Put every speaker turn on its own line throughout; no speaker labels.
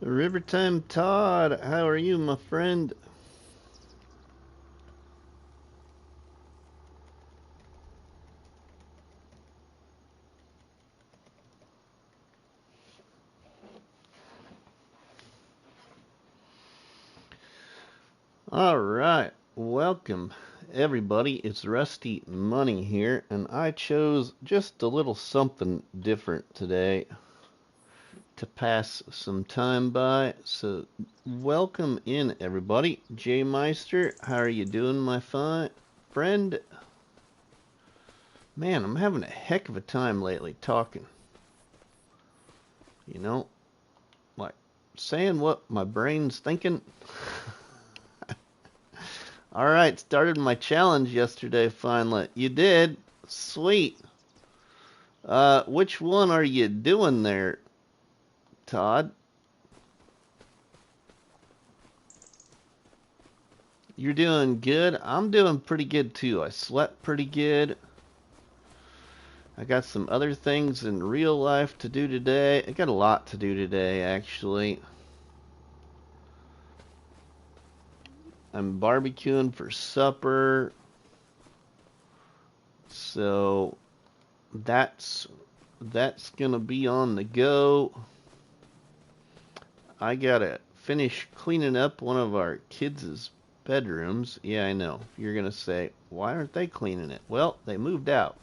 Rivertime Todd, how are you, my friend? All right, welcome everybody. It's Rusty Money here, and I chose just a little something different today to pass some time by. So, welcome in everybody. Jay Meister, how are you doing, my fine friend? Man, I'm having a heck of a time lately talking. You know, like saying what my brain's thinking. All right, started my challenge yesterday finally. You did? Sweet. Which one are you doing there, Todd? You're doing good? I'm doing pretty good too. I slept pretty good. I got some other things in real life to do today. I got a lot to do today, actually. I'm barbecuing for supper. So that's gonna be on the go. I gotta finish cleaning up one of our kids' bedrooms. Yeah, I know. You're gonna say, why aren't they cleaning it? Well, they moved out.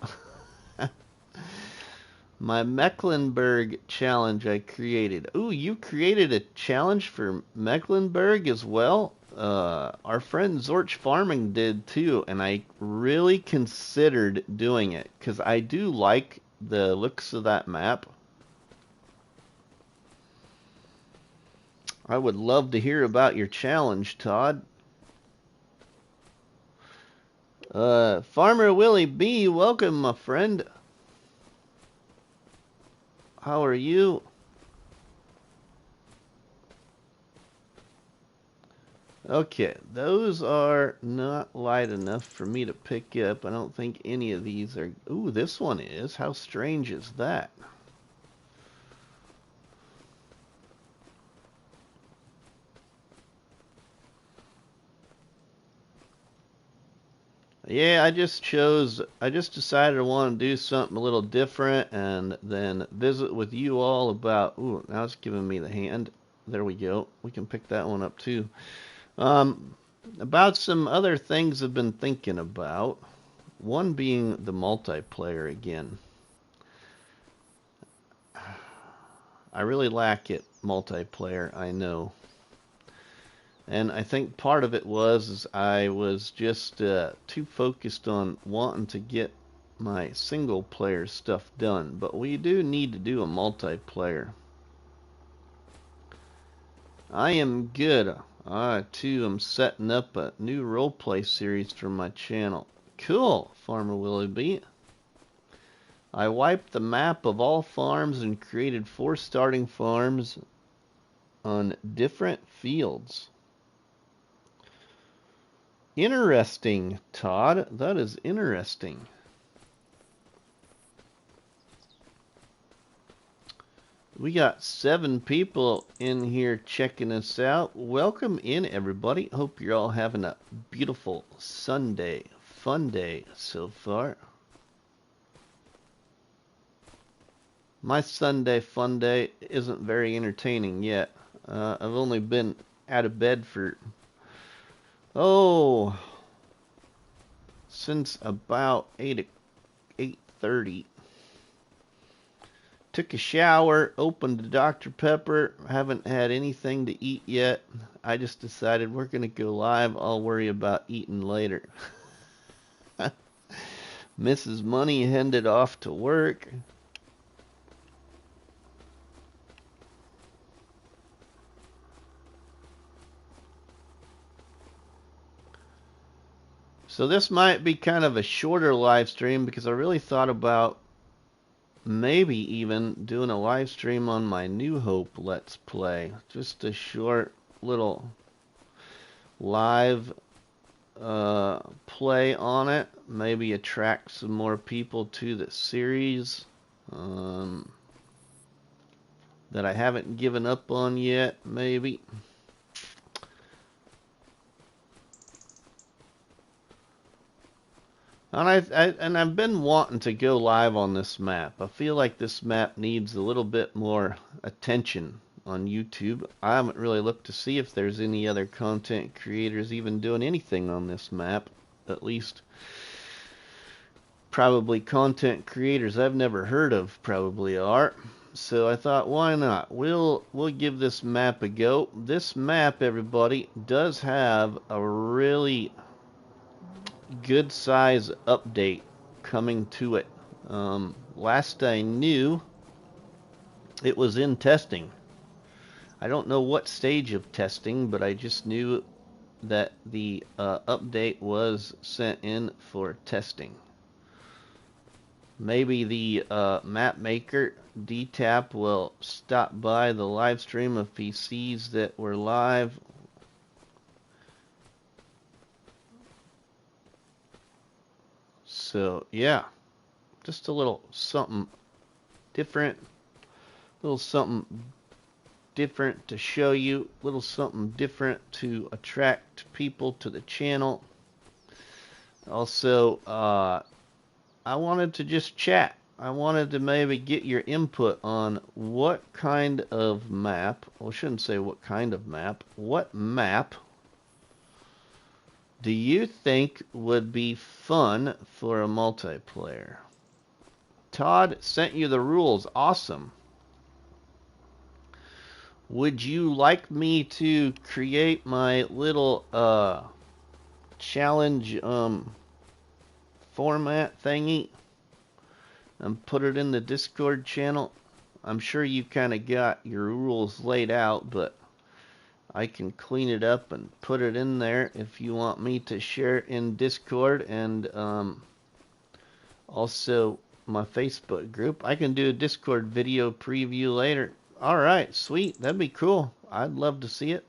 My Mecklenburg challenge I created. Ooh, you created a challenge for Mecklenburg as well? Our friend Zorch Farming did too, and I really considered doing it because I do like the looks of that map. I would love to hear about your challenge, Todd. Farmer Willie B, welcome, my friend. How are you? Okay, those are not light enough for me to pick up. I don't think any of these are... Ooh, this one is. How strange is that? Yeah, I just decided I want to do something a little different and then visit with you all about... Ooh, now it's giving me the hand. There we go. We can pick that one up too. Um, about some other things I've been thinking about. One being the multiplayer again. I really lack it, multiplayer, I know. And I think part of it was I was just too focused on wanting to get my single player stuff done. But we do need to do a multiplayer. I am good. I too am setting up a new roleplay series for my channel. Cool, Farmer Willoughby. I wiped the map of all farms and created 4 starting farms on different fields. Interesting, Todd. That is interesting. We got 7 people in here checking us out. Welcome in, everybody. Hope you're all having a beautiful Sunday, fun day so far. My Sunday fun day isn't very entertaining yet. I've only been out of bed for, since about 8:30. Took a shower, opened a Dr. Pepper. Haven't had anything to eat yet. I just decided we're going to go live. I'll worry about eating later. Mrs. Money headed off to work. So this might be kind of a shorter live stream because I really thought about maybe even doing a live stream on my New Hope Let's Play. Just a short little live play on it. Maybe attract some more people to the series. that I haven't given up on yet, maybe. And I've been wanting to go live on this map. I feel like this map needs a little bit more attention on YouTube. I haven't really looked to see if there's any other content creators even doing anything on this map. At least probably content creators I've never heard of probably are. So I thought, why not? We'll give this map a go. This map, everybody, does have a really good size update coming to it. Last I knew, it was in testing. I don't know what stage of testing, but I just knew that the update was sent in for testing. Maybe the map maker DTAP will stop by the live stream of PCs that were live. So yeah, just a little something different, little something different to show you, little something different to attract people to the channel. Also, I wanted to just chat. I wanted to maybe get your input on what kind of map, well, I shouldn't say what kind of map, what map do you think would be fun for a multiplayer? Todd sent you the rules. Awesome. Would you like me to create my little challenge format thingy and put it in the Discord channel? I'm sure you kind of got your rules laid out, but I can clean it up and put it in there if you want me to share it in Discord and also my Facebook group. I can do a Discord video preview later. Alright, sweet. That'd be cool. I'd love to see it.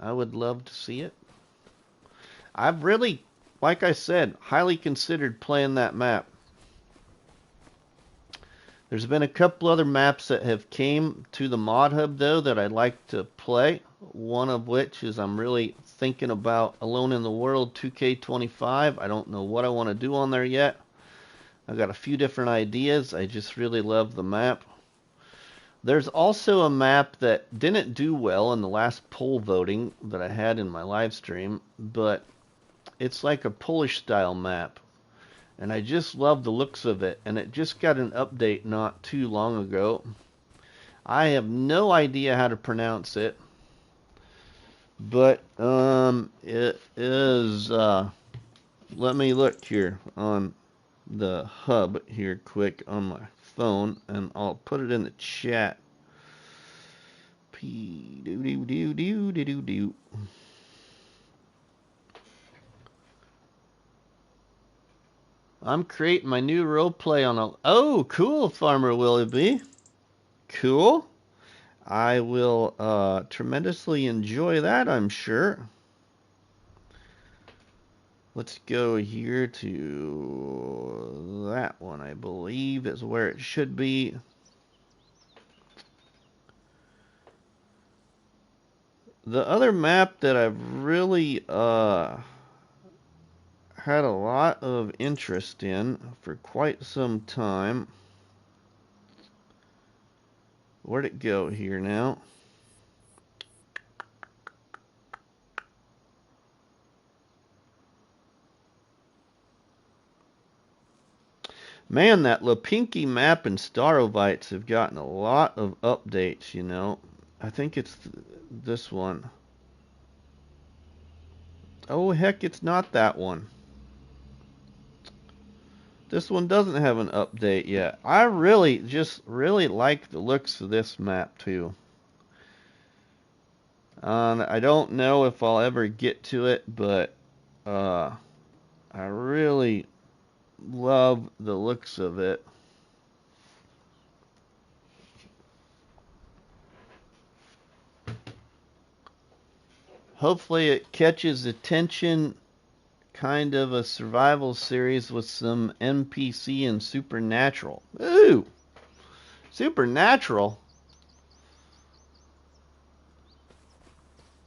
I would love to see it. I've really, like I said, highly considered playing that map. There's been a couple other maps that have came to the mod hub though that I'd like to play. One of which is I'm really thinking about Alone in the World 2K25. I don't know what I want to do on there yet. I've got a few different ideas. I just really love the map. There's also a map that didn't do well in the last poll voting that I had in my live stream, but it's like a Polish style map. And I just love the looks of it, and it just got an update not too long ago. I have no idea how to pronounce it, but it is, let me look here on the hub here quick on my phone, and I'll put it in the chat. P-do-do-do-do-do-do-do. I'm creating my new roleplay on a... Oh, cool, Farmer Willoughby. Cool. I will tremendously enjoy that, I'm sure. Let's go here to that one, I believe, is where it should be. The other map that I've really had a lot of interest in for quite some time. Where'd it go here now? Man, that Lapinki map and Starovites have gotten a lot of updates, you know. I think it's this one. Oh, heck, it's not that one. This one doesn't have an update yet. I really like the looks of this map too. I don't know if I'll ever get to it, but I really love the looks of it. Hopefully it catches attention. Kind of a survival series with some NPC and supernatural. Ooh! Supernatural.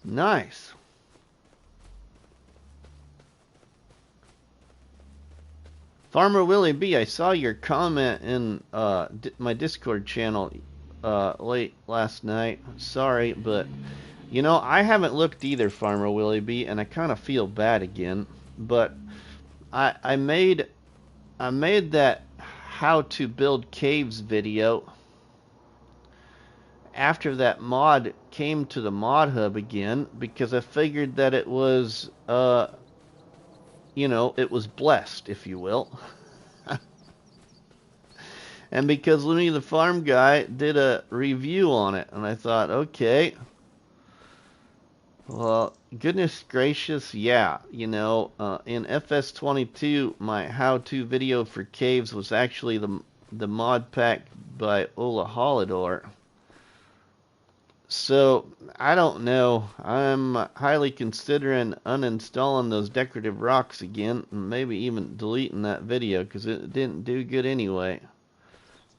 Nice. Farmer Willie B, I saw your comment in my Discord channel late last night. Sorry, but you know, I haven't looked either, Farmer Willie B, and I kind of feel bad again. But I made that how to build caves video after that mod came to the mod hub again, because I figured that it was you know, it was blessed, if you will. And because Looney the Farm Guy did a review on it, and I thought, okay, well, goodness gracious, yeah, you know, in FS22, my how-to video for caves was actually the mod pack by Ola Holidor. So, I don't know. I'm highly considering uninstalling those decorative rocks again, and maybe even deleting that video, because it didn't do good anyway.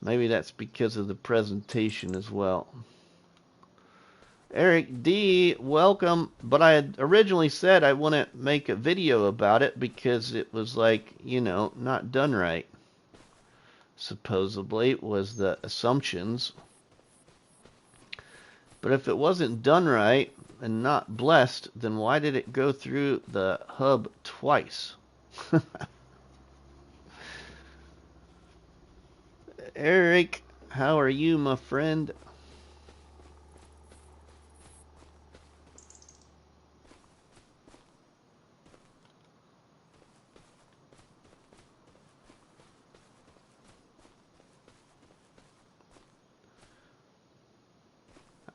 Maybe that's because of the presentation as well. Eric D, welcome. But I had originally said I wouldn't make a video about it because it was like, you know, not done right. Supposedly was the assumptions. But if it wasn't done right and not blessed, then why did it go through the hub twice? Eric, how are you, my friend?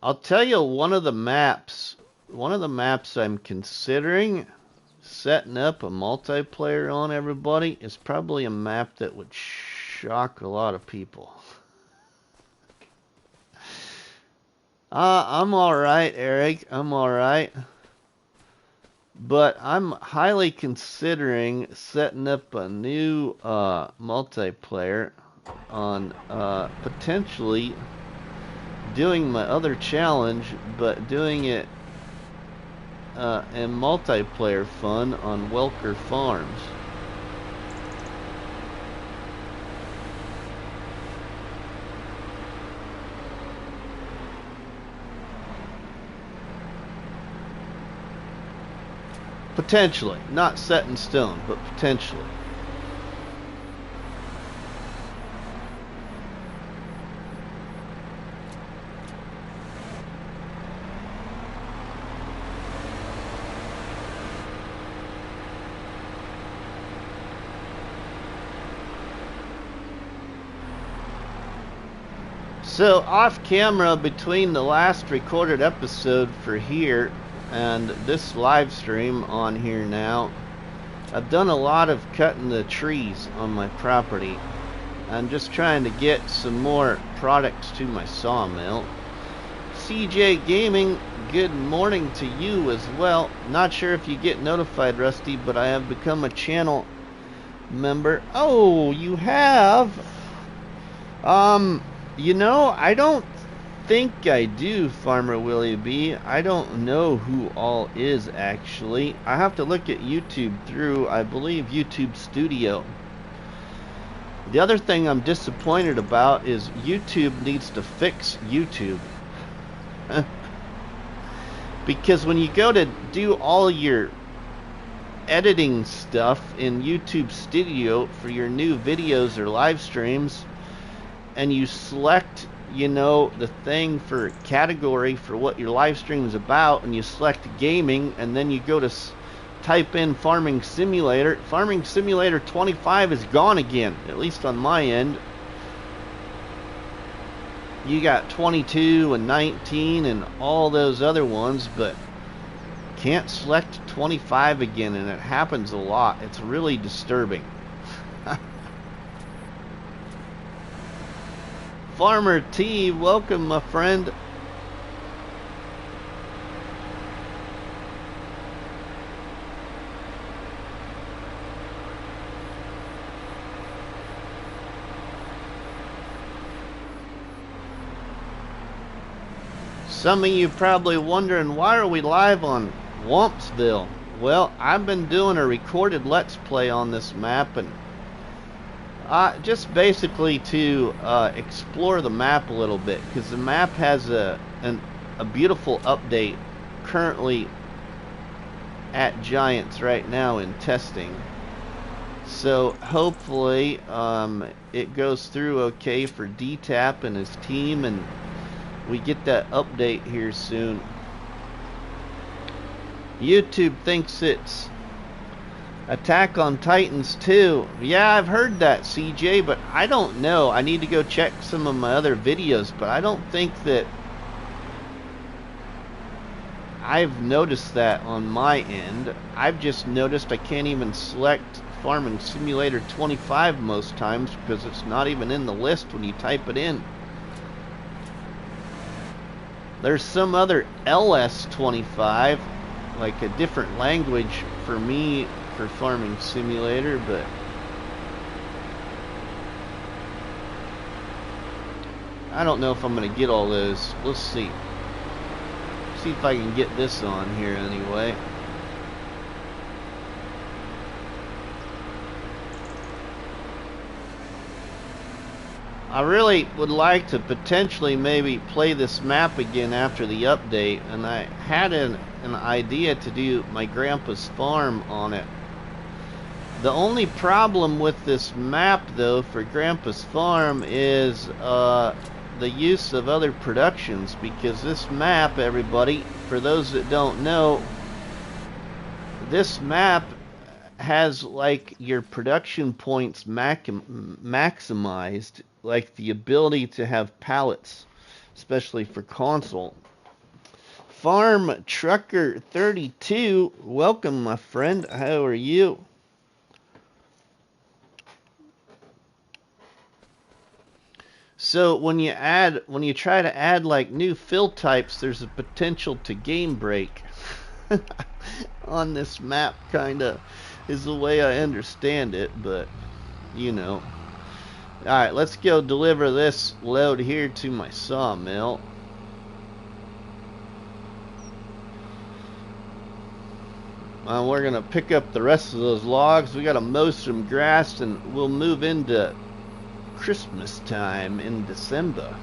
I'll tell you one of the maps I'm considering setting up a multiplayer on, everybody, is probably a map that would shock a lot of people. I'm alright, Eric. I'm alright. But I'm highly considering setting up a new multiplayer on potentially doing my other challenge, but doing it in multiplayer fun on Welker Farms. Potentially. Not set in stone, but potentially. So, off camera, between the last recorded episode for here and this live stream on here now, I've done a lot of cutting the trees on my property. I'm just trying to get some more products to my sawmill. CJ Gaming, good morning to you as well. Not sure if you get notified, Rusty, but I have become a channel member. Oh, you have? You know, I don't think I do, Farmer Willie B. I don't know who all is, actually. I have to look at YouTube through, I believe, YouTube Studio. The other thing I'm disappointed about is YouTube needs to fix YouTube. Because when you go to do all your editing stuff in YouTube Studio for your new videos or live streams, and you select, you know, the thing for category for what your live stream is about, and you select gaming, and then you go to type in Farming Simulator. Farming Simulator 25 is gone again, at least on my end. You got 22 and 19 and all those other ones, but can't select 25 again, and it happens a lot. It's really disturbing. Farmer T, welcome, my friend. Some of you probably wondering, why are we live on Wampsville? Well, I've been doing a recorded Let's Play on this map, and just basically to explore the map a little bit, because the map has a beautiful update currently at Giants right now in testing. So hopefully it goes through okay for D-Tap and his team, and we get that update here soon. YouTube thinks it's Attack on Titans 2. Yeah, I've heard that, CJ, but I don't know. I need to go check some of my other videos, but I don't think that I've noticed that on my end. I've just noticed I can't even select Farming Simulator 25 most times because it's not even in the list when you type it in. There's some other LS25, like a different language for me for Farming Simulator, but I don't know if I'm going to get all those. Let's see. See if I can get this on here anyway. I really would like to potentially maybe play this map again after the update, and I had an idea to do my grandpa's farm on it. The only problem with this map though for grandpa's farm is the use of other productions, because this map, everybody, for those that don't know, this map has like your production points maximized, like the ability to have pallets, especially for console. Farm Trucker 32, welcome my friend, how are you? So when you try to add like new fill types, there's a potential to game break on this map, kinda is the way I understand it, but you know. Alright, let's go deliver this load here to my sawmill. We're gonna pick up the rest of those logs. We gotta mow some grass, and we'll move into Christmas time in December.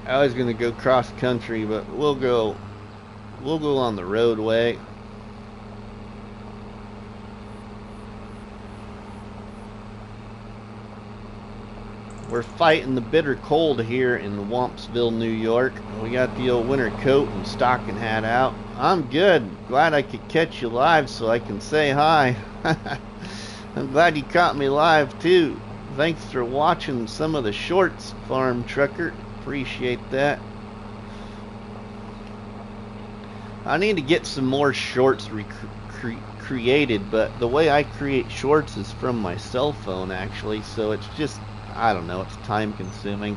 I was gonna go cross country, but we'll go on the roadway. We're fighting the bitter cold here in Wampsville, New York. We got the old winter coat and stocking hat out. I'm good. Glad I could catch you live so I can say hi. I'm glad you caught me live too. Thanks for watching some of the shorts, Farm Trucker. Appreciate that. I need to get some more shorts created, but the way I create shorts is from my cell phone actually, so it's just, I don't know, it's time consuming.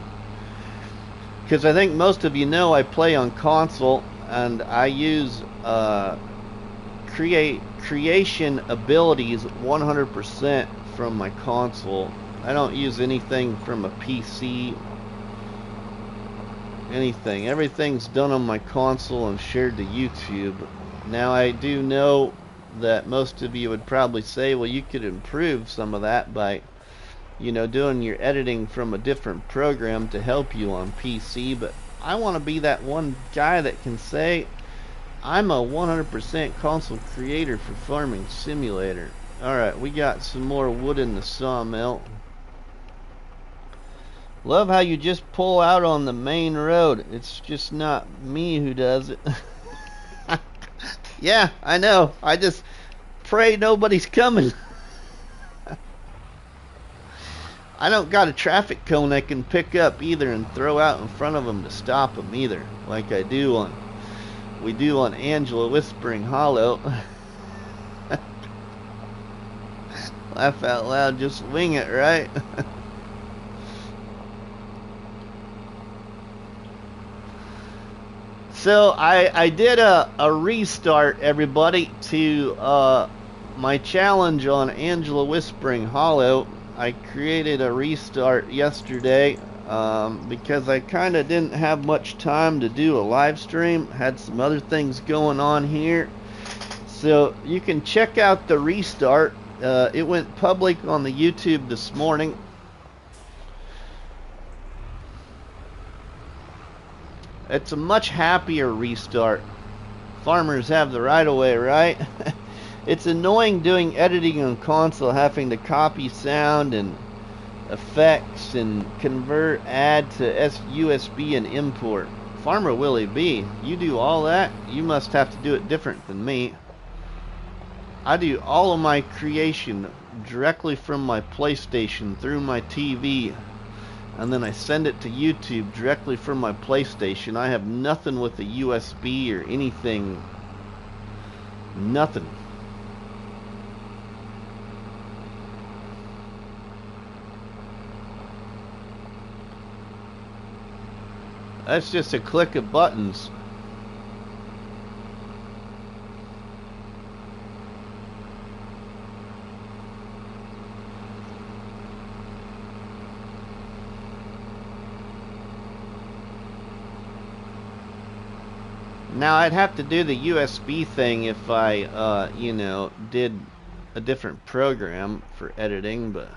Because I think most of you know I play on console, and I use creation abilities 100% from my console. I don't use anything from a PC. Anything. Everything's done on my console and shared to YouTube. Now I do know that most of you would probably say, well, you could improve some of that by, you know, doing your editing from a different program to help you on PC, but I want to be that one guy that can say I'm a 100% console creator for Farming Simulator. Alright, we got some more wood in the sawmill. Love how you just pull out on the main road. It's just not me who does it. Yeah, I know. I just pray nobody's coming. I don't got a traffic cone I can pick up either and throw out in front of them to stop them either, like we do on Angela Whispering Hollow. Laugh out loud, just wing it, right? So I did a restart, everybody, to my challenge on Angela Whispering Hollow. I created a restart yesterday because I kind of didn't have much time to do a live stream. Had some other things going on here. So you can check out the restart. It went public on the YouTube this morning. It's a much happier restart. Farmers have the right of way, right? It's annoying doing editing on console, having to copy sound and effects and convert, add to USB and import. Farmer Willie B, you do all that? You must have to do it different than me. I do all of my creation directly from my PlayStation through my TV, and then I send it to YouTube directly from my PlayStation. I have nothing with a USB or anything. Nothing. That's just a click of buttons. Now I'd have to do the USB thing if I, you know, did a different program for editing, but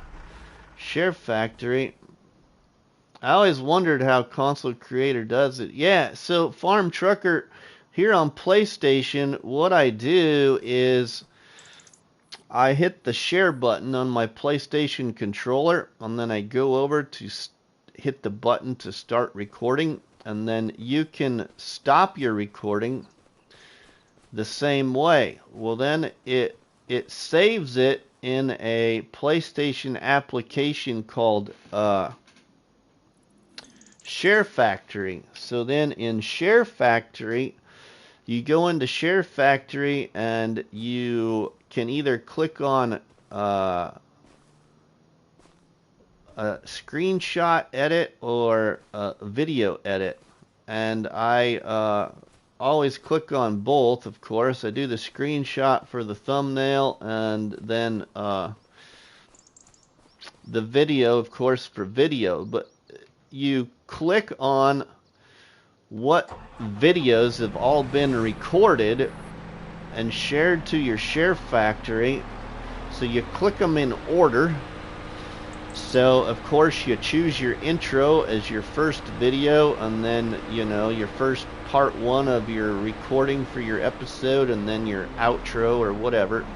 Share Factory. I always wondered how Console Creator does it. Yeah, so Farm Trucker, here on PlayStation, what I do is I hit the share button on my PlayStation controller, and then I go over to hit the button to start recording, and then you can stop your recording the same way. Well, then it saves it in a PlayStation application called Share Factory. So then in Share Factory, you go into Share Factory and you can either click on a screenshot edit or a video edit, and I always click on both. Of course, I do the screenshot for the thumbnail, and then the video, of course, for video. But you click on what videos have all been recorded and shared to your Share Factory. So you click them in order. So of course you choose your intro as your first video, and then, you know, your first part one of your recording for your episode, and then your outro or whatever.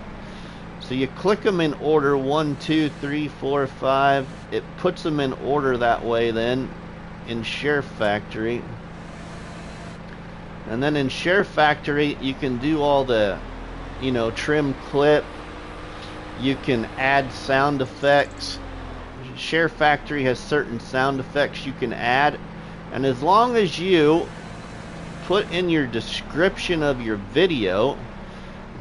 So you click them in order, 1, 2, 3, 4, 5. It puts them in order that way then in Share Factory. And then in Share Factory you can do all the, you know, trim clip. You can add sound effects. Share Factory has certain sound effects you can add, and as long as you put in your description of your video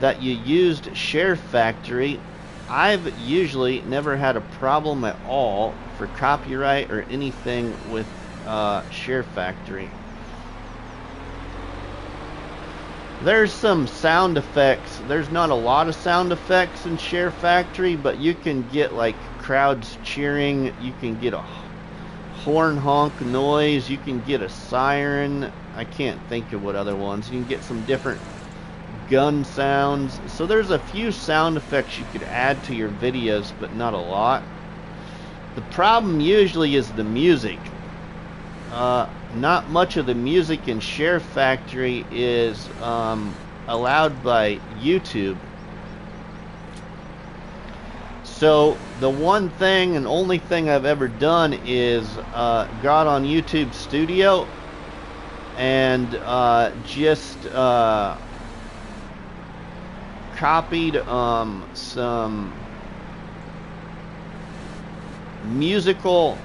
that you used Share Factory, I've usually never had a problem at all for copyright or anything with Share Factory. There's some sound effects. There's not a lot of sound effects in Share Factory, but you can get like crowds cheering, you can get a horn honk noise, you can get a siren. I can't think of what other ones. You can get some different gun sounds. So there's a few sound effects you could add to your videos, but not a lot. The problem usually is the music. Not much of the music in Share Factory is allowed by YouTube. So the one thing and only thing I've ever done is got on YouTube Studio and just copied some musical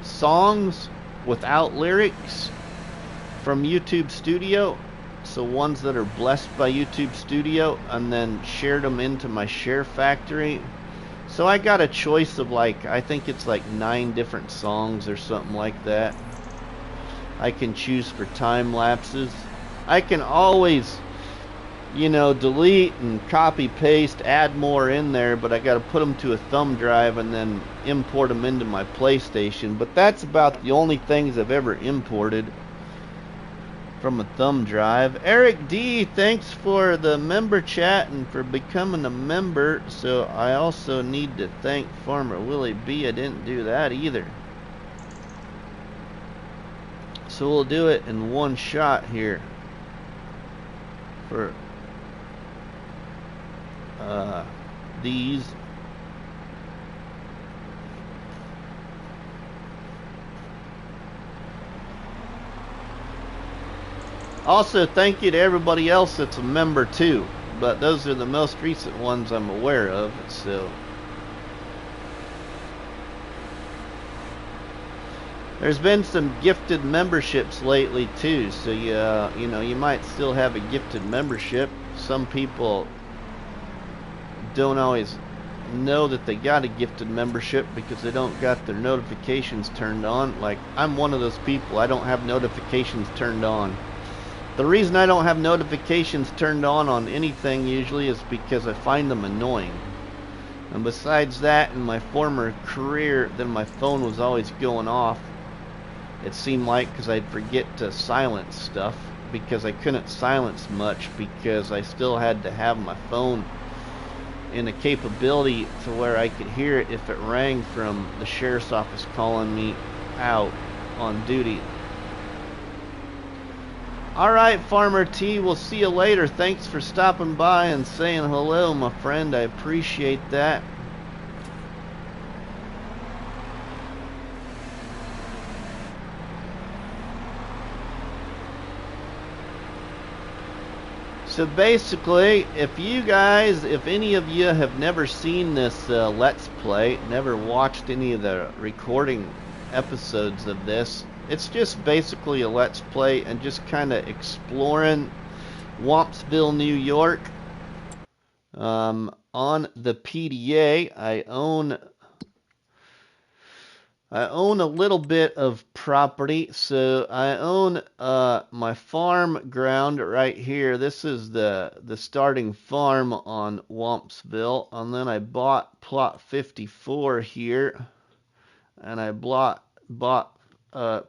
songs without lyrics from YouTube Studio, so ones that are blessed by YouTube Studio, and then shared them into my Share Factory. So I got a choice of like, I think it's like 9 different songs or something like that. I can choose for time lapses. I can always, you know, delete and copy paste, add more in there, but I got to put them to a thumb drive and then import them into my PlayStation. But that's about the only things I've ever imported from a thumb drive. Eric D, thanks for the member chat and for becoming a member. So I also need to thank Farmer Willie B. I didn't do that either. So we'll do it in one shot here for these. Also, thank you to everybody else that's a member too, but those are the most recent ones I'm aware of. So there's been some gifted memberships lately too, so you know, you might still have a gifted membership. Some people don't always know that they got a gifted membership because they don't got their notifications turned on. Like, I'm one of those people. I don't have notifications turned on. The reason I don't have notifications turned on anything usually is because I find them annoying. And besides that, in my former career, then my phone was always going off. It seemed like, because I'd forget to silence stuff, because I couldn't silence much because I still had to have my phone in a capability to where I could hear it if it rang from the sheriff's office calling me out on duty. Alright, Farmer T, we'll see you later. Thanks for stopping by and saying hello, my friend. I appreciate that. So basically, if any of you have never seen this Let's Play, never watched any of the recording episodes of this, it's just basically a Let's Play and just kind of exploring Wampsville, New York. On the PDA, I own a little bit of property. So I own my farm ground right here. This is the starting farm on Wampsville, and then I bought plot 54 here, and I bought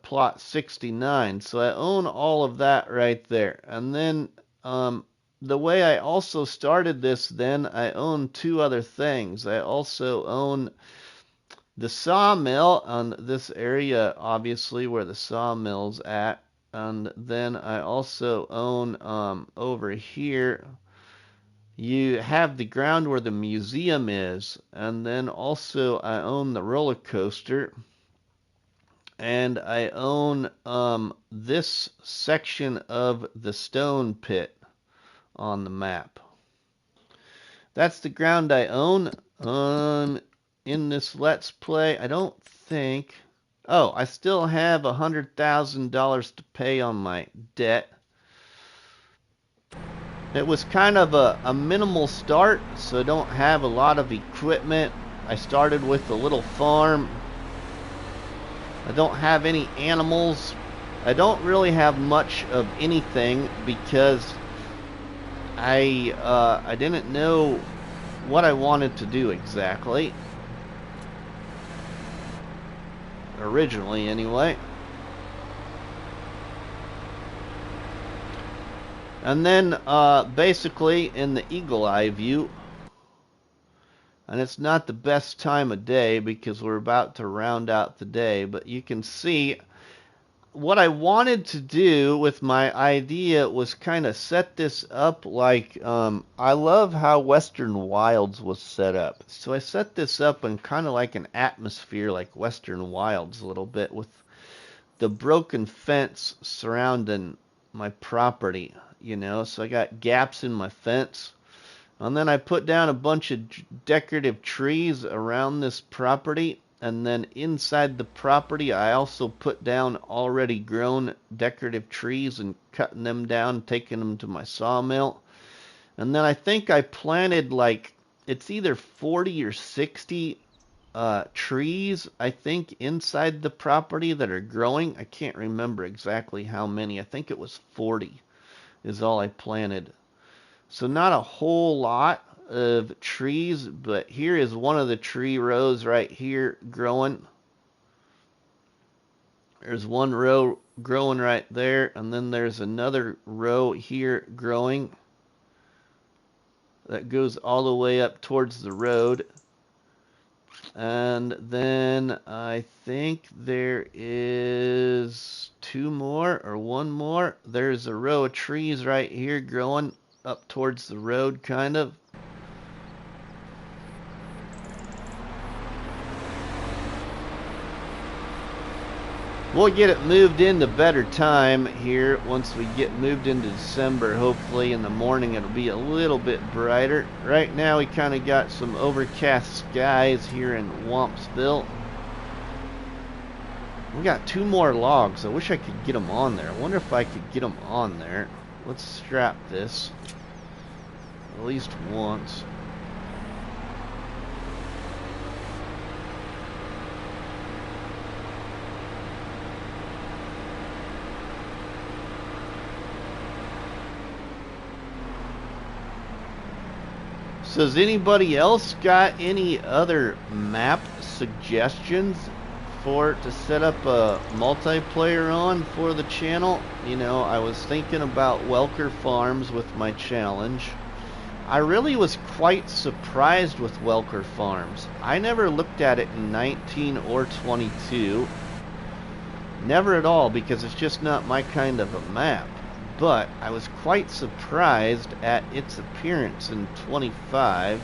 plot 69. So I own all of that right there. And then the way I also started this, then I own two other things. I also own the sawmill on this area, obviously, where the sawmill's at. And then I also own over here, you have the ground where the museum is. And then also I own the roller coaster. And I own this section of the stone pit on the map. That's the ground I own. In this Let's Play, I don't think... Oh, I still have $100,000 to pay on my debt. It was kind of a minimal start, so I don't have a lot of equipment. I started with a little farm. I don't have any animals. I don't really have much of anything because I didn't know what I wanted to do exactly. Originally, anyway. And then basically in the eagle eye view, and it's not the best time of day because we're about to round out the day, but you can see what I wanted to do with my idea was kind of set this up like, I love how Western Wilds was set up. So I set this up in kind of like an atmosphere like Western Wilds a little bit, with the broken fence surrounding my property, you know. So I got gaps in my fence. And then I put down a bunch of decorative trees around this property. And then inside the property, I also put down already grown decorative trees and cutting them down, taking them to my sawmill. And then I think I planted like, it's either 40 or 60 trees, I think, inside the property that are growing. I can't remember exactly how many. I think it was 40 is all I planted. So not a whole lot of trees, but here is one of the tree rows right here growing. There's one row growing right there, and then there's another row here growing that goes all the way up towards the road. And then I think there is two more or one more. There's a row of trees right here growing up towards the road, kind of. We'll get it moved into better time here once we get moved into December. Hopefully in the morning it'll be a little bit brighter. Right now we kind of got some overcast skies here in Wampsville. We got two more logs. I wish I could get them on there. I wonder if I could get them on there. Let's strap this at least once. So has anybody else got any other map suggestions to set up a multiplayer on for the channel? You know, I was thinking about Welker Farms with my challenge. I really was quite surprised with Welker Farms. I never looked at it in 19 or 22. Never at all, because it's just not my kind of a map. But I was quite surprised at its appearance in 25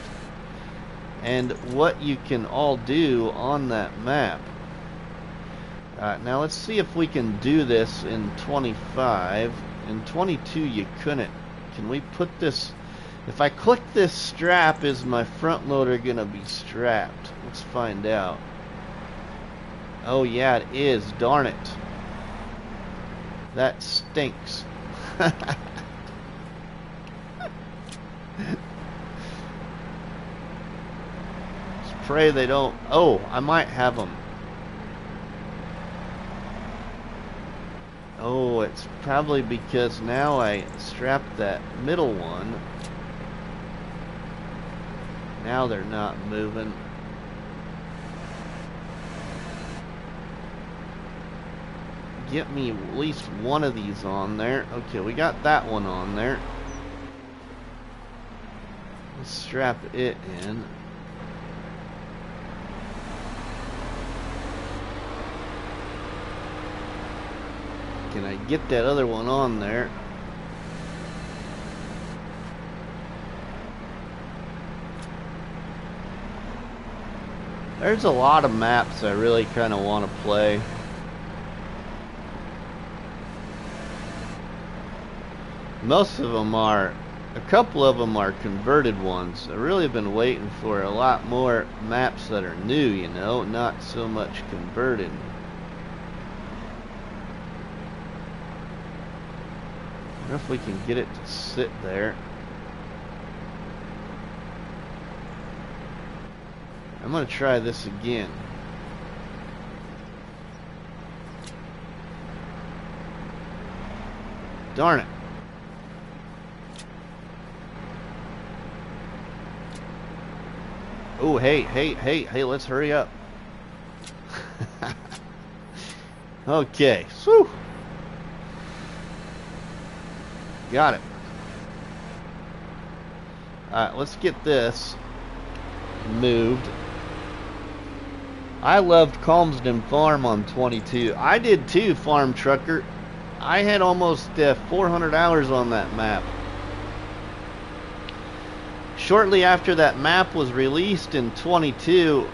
and what you can all do on that map. Now let's see if we can do this in 25. In 22 you couldn't. Can we put this... If I click this strap, is my front loader gonna be strapped? Let's find out. Oh yeah, it is. Darn it. That stinks. Let's pray they don't... Oh, I might have them. Oh, it's probably because now I strapped that middle one. Now they're not moving. Get me at least one of these on there. Okay, we got that one on there. Let's strap it in. Can I get that other one on there? There's a lot of maps I really kind of want to play. Most of them are, a couple of them are converted ones. I've really been waiting for a lot more maps that are new, you know, not so much converted. I wonder if we can get it to sit there. I'm going to try this again. Darn it. Oh, hey, let's hurry up. Okay, whew. Got it. Alright, let's get this moved. I loved Calmsden Farm on 22. I did too, Farm Trucker. I had almost 400 hours on that map. Shortly after that map was released in 22,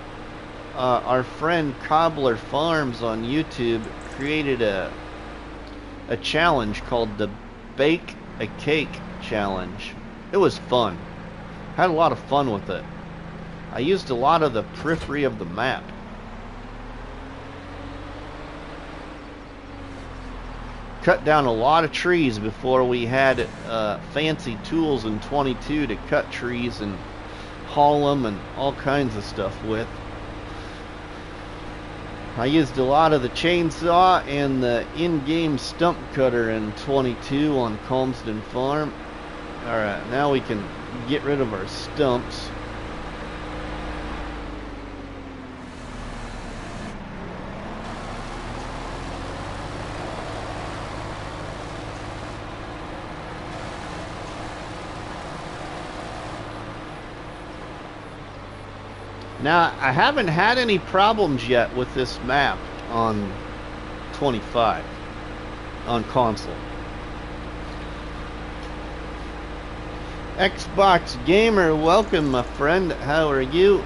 our friend Cobbler Farms on YouTube created a challenge called the Bake a Cake Challenge. It was fun. Had a lot of fun with it. I used a lot of the periphery of the map. Cut down a lot of trees before we had fancy tools in 22 to cut trees and haul them and all kinds of stuff with. I used a lot of the chainsaw and the in-game stump cutter in 22 on Calmsden Farm. Alright, now we can get rid of our stumps. Now, I haven't had any problems yet with this map on 25, on console. Xbox Gamer, welcome my friend, how are you?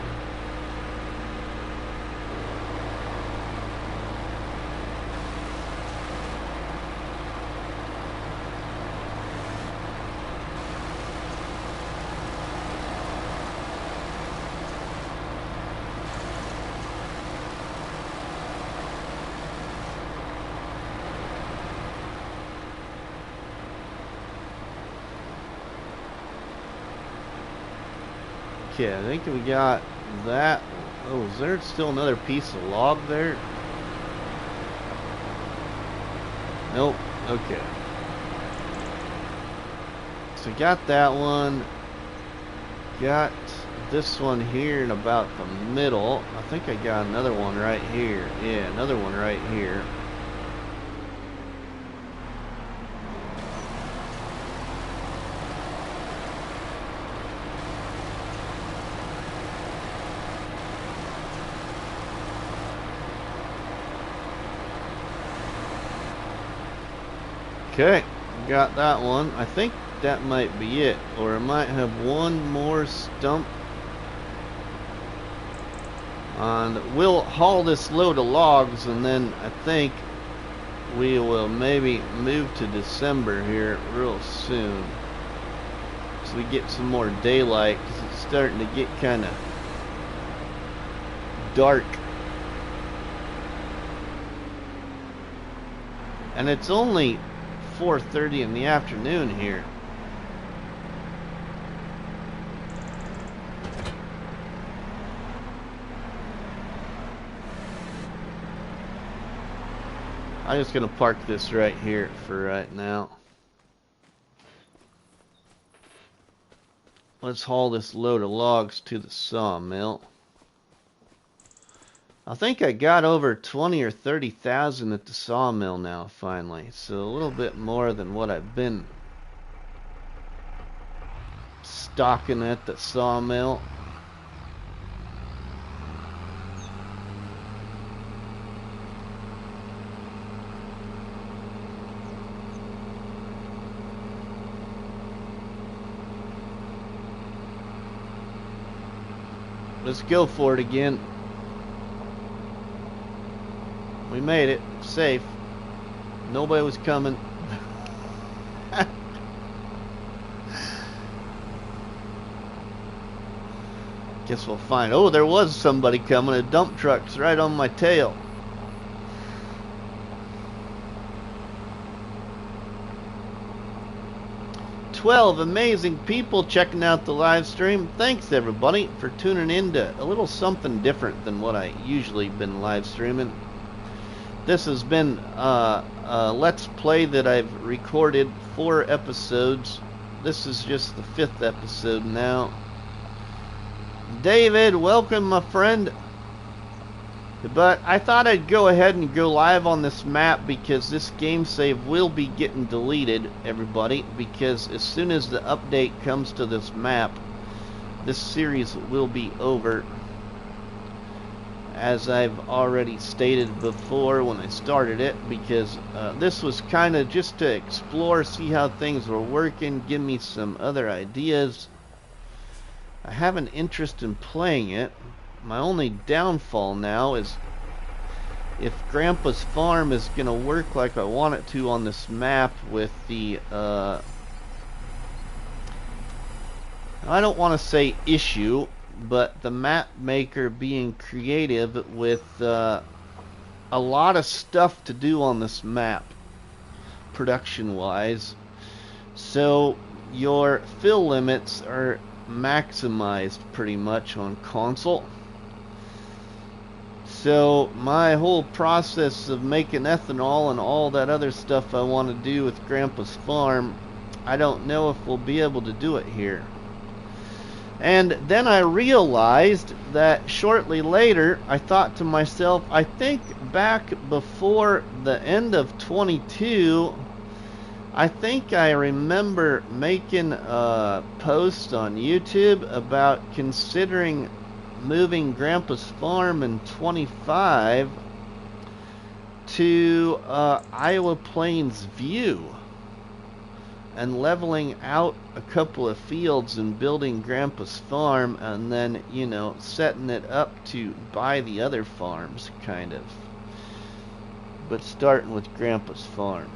Okay, I think we got that. Oh, is there still another piece of log there? Nope. Okay. So got that one. Got this one here in about the middle. I think I got another one right here. Yeah, another one right here. Okay, got that one. I think that might be it, or I might have one more stump. And we'll haul this load of logs, and then I think we will maybe move to December here real soon, so we get some more daylight, because it's starting to get kind of dark. And it's only 4:30 in the afternoon here. I'm just gonna park this right here for right now. Let's haul this load of logs to the sawmill. I think I got over 20 or 30,000 at the sawmill now finally, so a little bit more than what I've been stocking at the sawmill. Let's go for it again. We made it safe. Nobody was coming. Guess we'll find. Oh, there was somebody coming. A dump truck's right on my tail. "12 amazing people checking out the live stream. Thanks everybody for tuning in to a little something different than what I usually been live streaming. This has been a Let's Play that I've recorded 4 episodes. This is just the 5th episode now. David, welcome my friend. But I thought I'd go ahead and go live on this map because this game save will be getting deleted, everybody. Because as soon as the update comes to this map, this series will be over. As I've already stated before when I started it, because this was kind of just to explore, see how things were working, give me some other ideas. I have an interest in playing it. My only downfall now is if Grandpa's Farm is going to work like I want it to on this map with the I don't want to say issue, but the map maker being creative with a lot of stuff to do on this map production wise, so your fill limits are maximized pretty much on console. So my whole process of making ethanol and all that other stuff I want to do with Grandpa's farm, I don't know if we'll be able to do it here. And then I realized that shortly later, I thought to myself, I think back before the end of 22, I think I remember making a post on YouTube about considering moving Grandpa's farm in 25 to Iowa Plains View and leveling out a couple of fields and building Grandpa's farm, and then, you know, setting it up to buy the other farms, kind of, but starting with Grandpa's farm.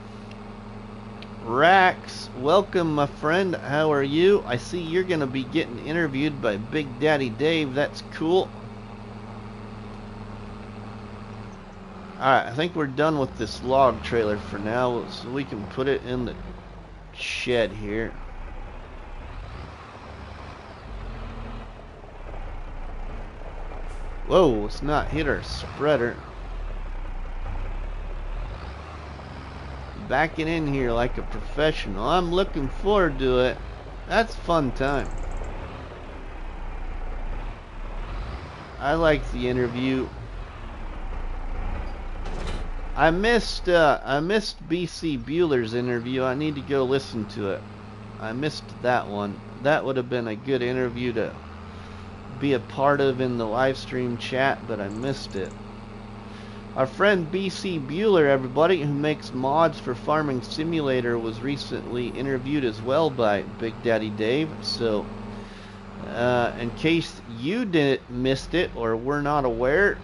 Rax, welcome my friend, how are you? I see you're gonna be getting interviewed by Big Daddy Dave. That's cool. Alright, I think we're done with this log trailer for now, so we can put it in the shed here. Whoa, let's not hit our spreader. Backing in here like a professional. I'm looking forward to it. That's fun time. I like the interview. I missed BC Bueller's interview. I need to go listen to it. I missed that one. That would have been a good interview to be a part of in the live stream chat, but I missed it. Our friend BC Bueller, everybody, who makes mods for Farming Simulator, was recently interviewed as well by Big Daddy Dave. So, in case you missed it or were not aware,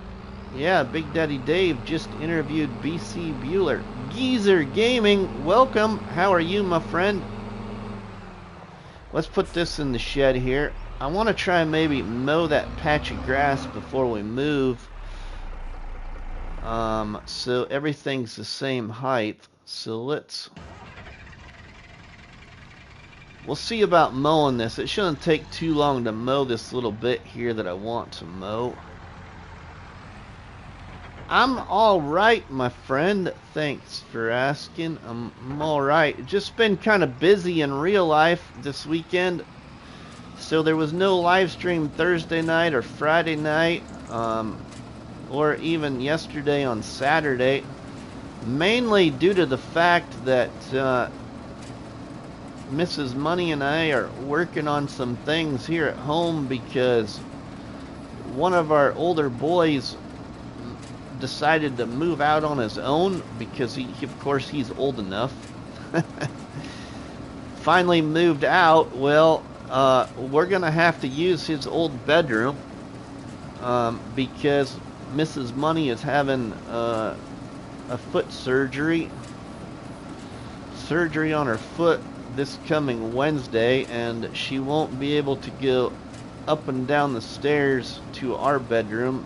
yeah, Big Daddy Dave just interviewed BC Bueller. Geezer Gaming, welcome. How are you, my friend? Let's put this in the shed here. I want to try and maybe mow that patch of grass before we move. So everything's the same height. So we'll see about mowing this. It shouldn't take too long to mow this little bit here that I want to mow. I'm alright, my friend. Thanks for asking. I'm alright. Just been kind of busy in real life this weekend. So there was no live stream Thursday night or Friday night. Or even yesterday on Saturday, mainly due to the fact that Mrs. Money and I are working on some things here at home because one of our older boys decided to move out on his own because he of course he's old enough. Finally moved out. Well, we're gonna have to use his old bedroom because Mrs. Money is having a foot surgery on her foot this coming Wednesday, and she won't be able to go up and down the stairs to our bedroom.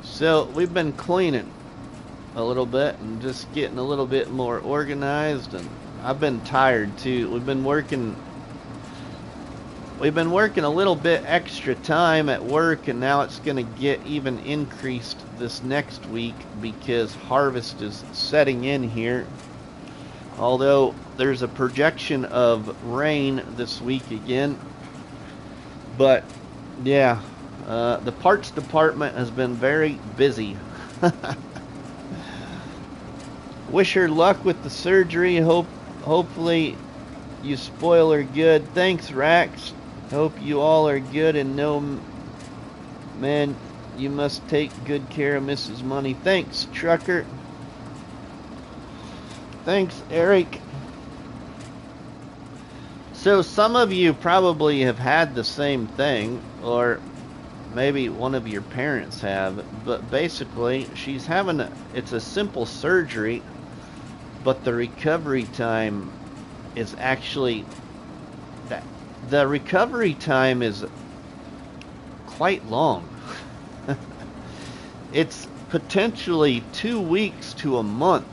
So we've been cleaning a little bit and just getting a little bit more organized, and I've been tired too. We've been working a little bit extra time at work, and now it's going to get even increased this next week because harvest is setting in here. Although there's a projection of rain this week again. But yeah, the parts department has been very busy. Wish her luck with the surgery. Hopefully you spoil her good. Thanks, Rax. Hope you all are good, and no, man, you must take good care of Mrs. Money. Thanks, Trucker. Thanks, Eric. So some of you probably have had the same thing, or maybe one of your parents have, but basically she's having it's a simple surgery, but the recovery time is actually the recovery time is quite long. It's potentially 2 weeks to a month.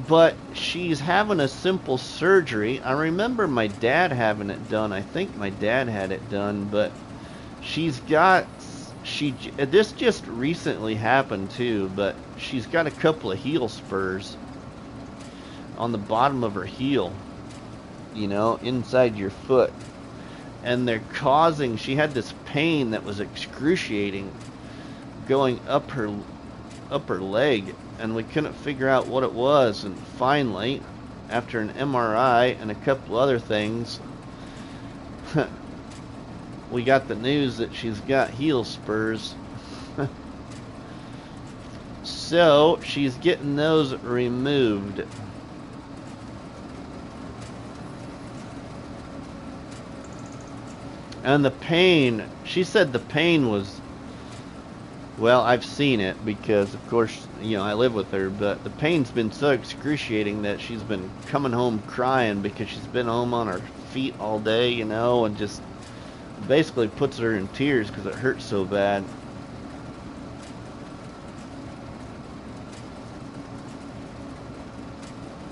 But she's having a simple surgery. I remember my dad having it done. I think my dad had it done, but she's got, this just recently happened too, but she's got a couple of heel spurs on the bottom of her heel, you know, inside your foot. And they're causing, she had this pain that was excruciating going up her leg, and we couldn't figure out what it was. And finally, after an MRI and a couple other things, we got the news that she's got heel spurs. So she's getting those removed. And the pain, she said the pain was, well, I've seen it because, of course, you know, I live with her, but the pain's been so excruciating that she's been coming home crying because she's been home on her feet all day, you know, and just basically puts her in tears because it hurts so bad.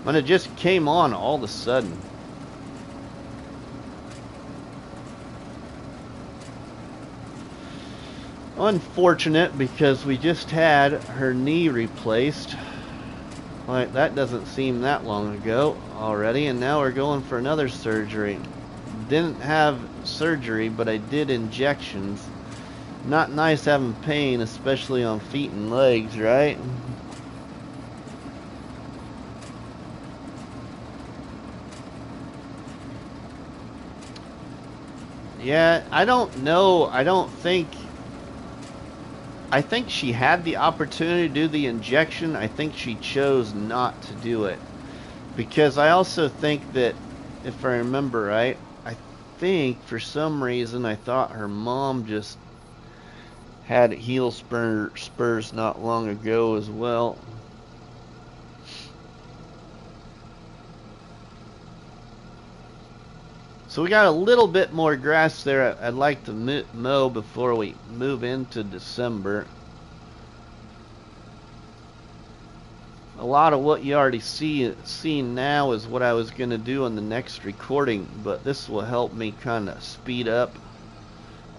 And it just came on all of a sudden. Unfortunate, because we just had her knee replaced. Like, that doesn't seem that long ago already, and now we're going for another surgery. Didn't have surgery, but I did injections. Not nice having pain, especially on feet and legs, right? Yeah, I don't know. I think she had the opportunity to do the injection. I think she chose not to do it. Because I also think that, if I remember right, I think for some reason I thought her mom just had heel spurs not long ago as well. So we got a little bit more grass there I'd like to mow before we move into December. A lot of what you already seen now is what I was going to do in the next recording, but this will help me kind of speed up,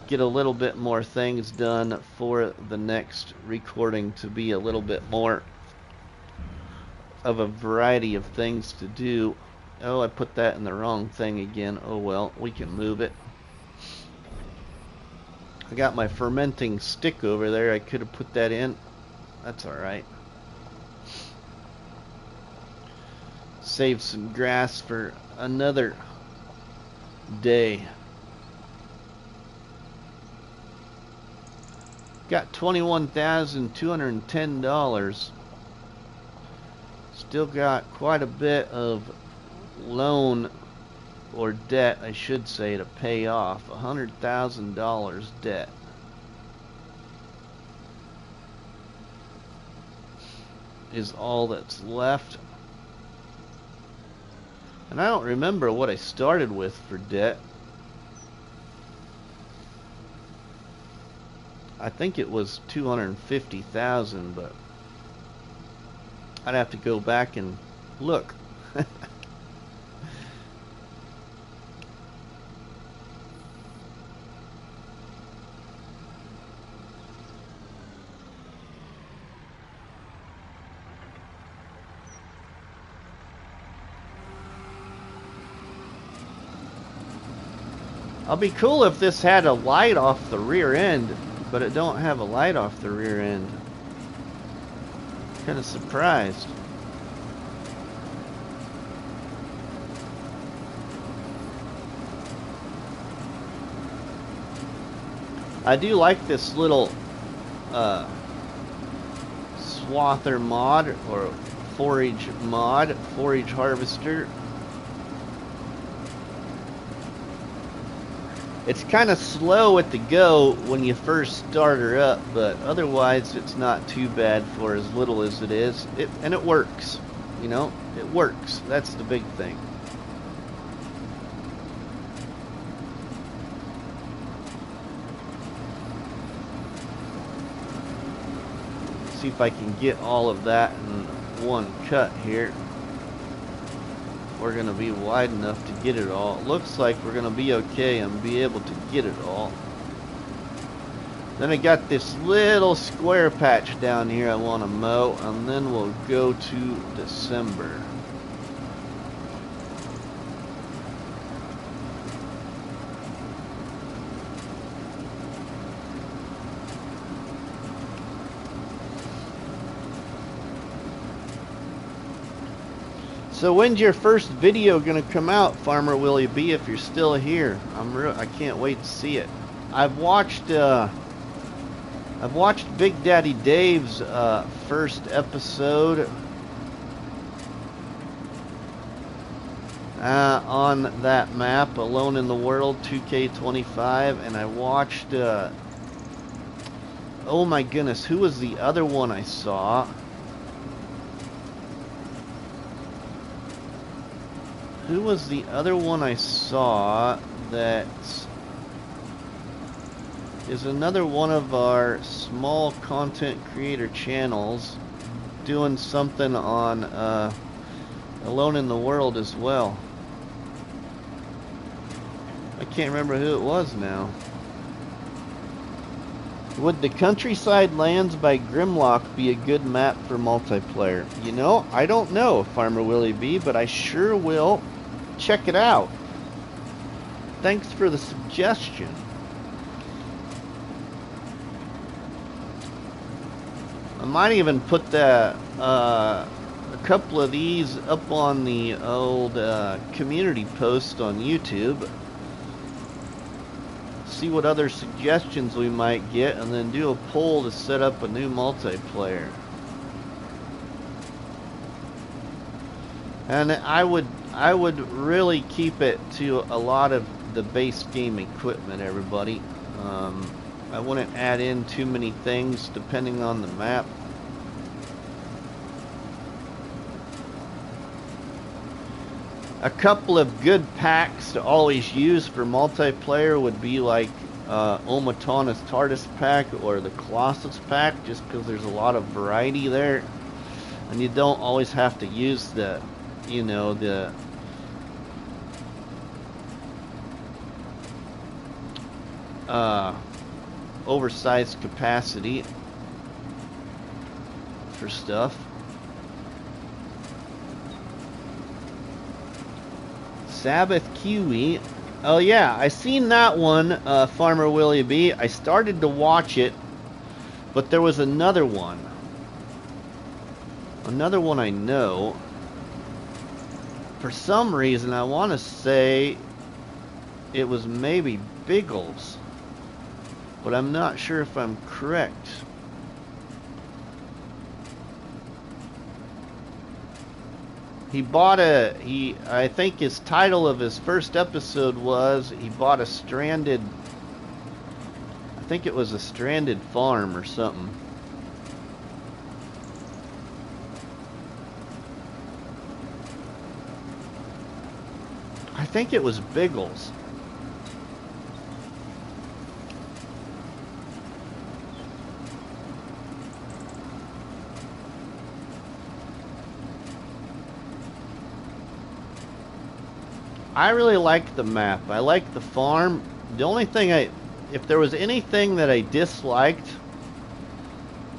get a little bit more things done for the next recording to be a little bit more of a variety of things to do. Oh, I put that in the wrong thing again. Oh well, we can move it. I got my fermenting stick over there. I could have put that in. That's alright. Save some grass for another day. Got $21,210. Still got quite a bit of loan, or debt I should say, to pay off. $100,000 debt. Is all that's left. And I don't remember what I started with for debt. I think it was $250,000, but I'd have to go back and look. I'll be cool if this had a light off the rear end, but it don't have a light off the rear end. Kind of surprised. I do like this little swather mod, or forage mod, forage harvester. It's kind of slow at the go when you first start her up, but otherwise it's not too bad for as little as it is. And it works, you know, it works. That's the big thing. See if I can get all of that in one cut here. we're going to be wide enough to get it all. It looks like we're going to be okay and be able to get it all. Then I got this little square patch down here I want to mow, and then we'll go to December. So when's your first video gonna come out, Farmer Willie B? If you're still here, I can't wait to see it. I've watched Big Daddy Dave's first episode on that map, Alone in the World 2K25, and I watched oh my goodness, who was the other one I saw? Who was the other one I saw that is another one of our small content creator channels doing something on Alone in the World as well? I can't remember who it was now. Would the Countryside Lands by Grimlock be a good map for multiplayer? You know, I don't know, Farmer Willie B, but I sure will check it out. Thanks for the suggestion. I might even put that a couple of these up on the old community post on YouTube. See what other suggestions we might get, and then do a poll to set up a new multiplayer. And I would really keep it to a lot of the base game equipment, everybody. I wouldn't add in too many things depending on the map. A couple of good packs to always use for multiplayer would be like Omatana's TARDIS pack or the Colossus pack, just because there's a lot of variety there, and you don't always have to use the, you know, the oversized capacity for stuff. Sabbath Kiwi. Oh yeah, I seen that one, Farmer Willie B. I started to watch it, but there was another one. Another one I know. For some reason, I want to say it was maybe Biggles, but I'm not sure if I'm correct. I think his title of his first episode was, he bought a stranded, I think it was a stranded farm or something. I think it was Biggles. I really like the map. I like the farm. The only thing if there was anything that I disliked,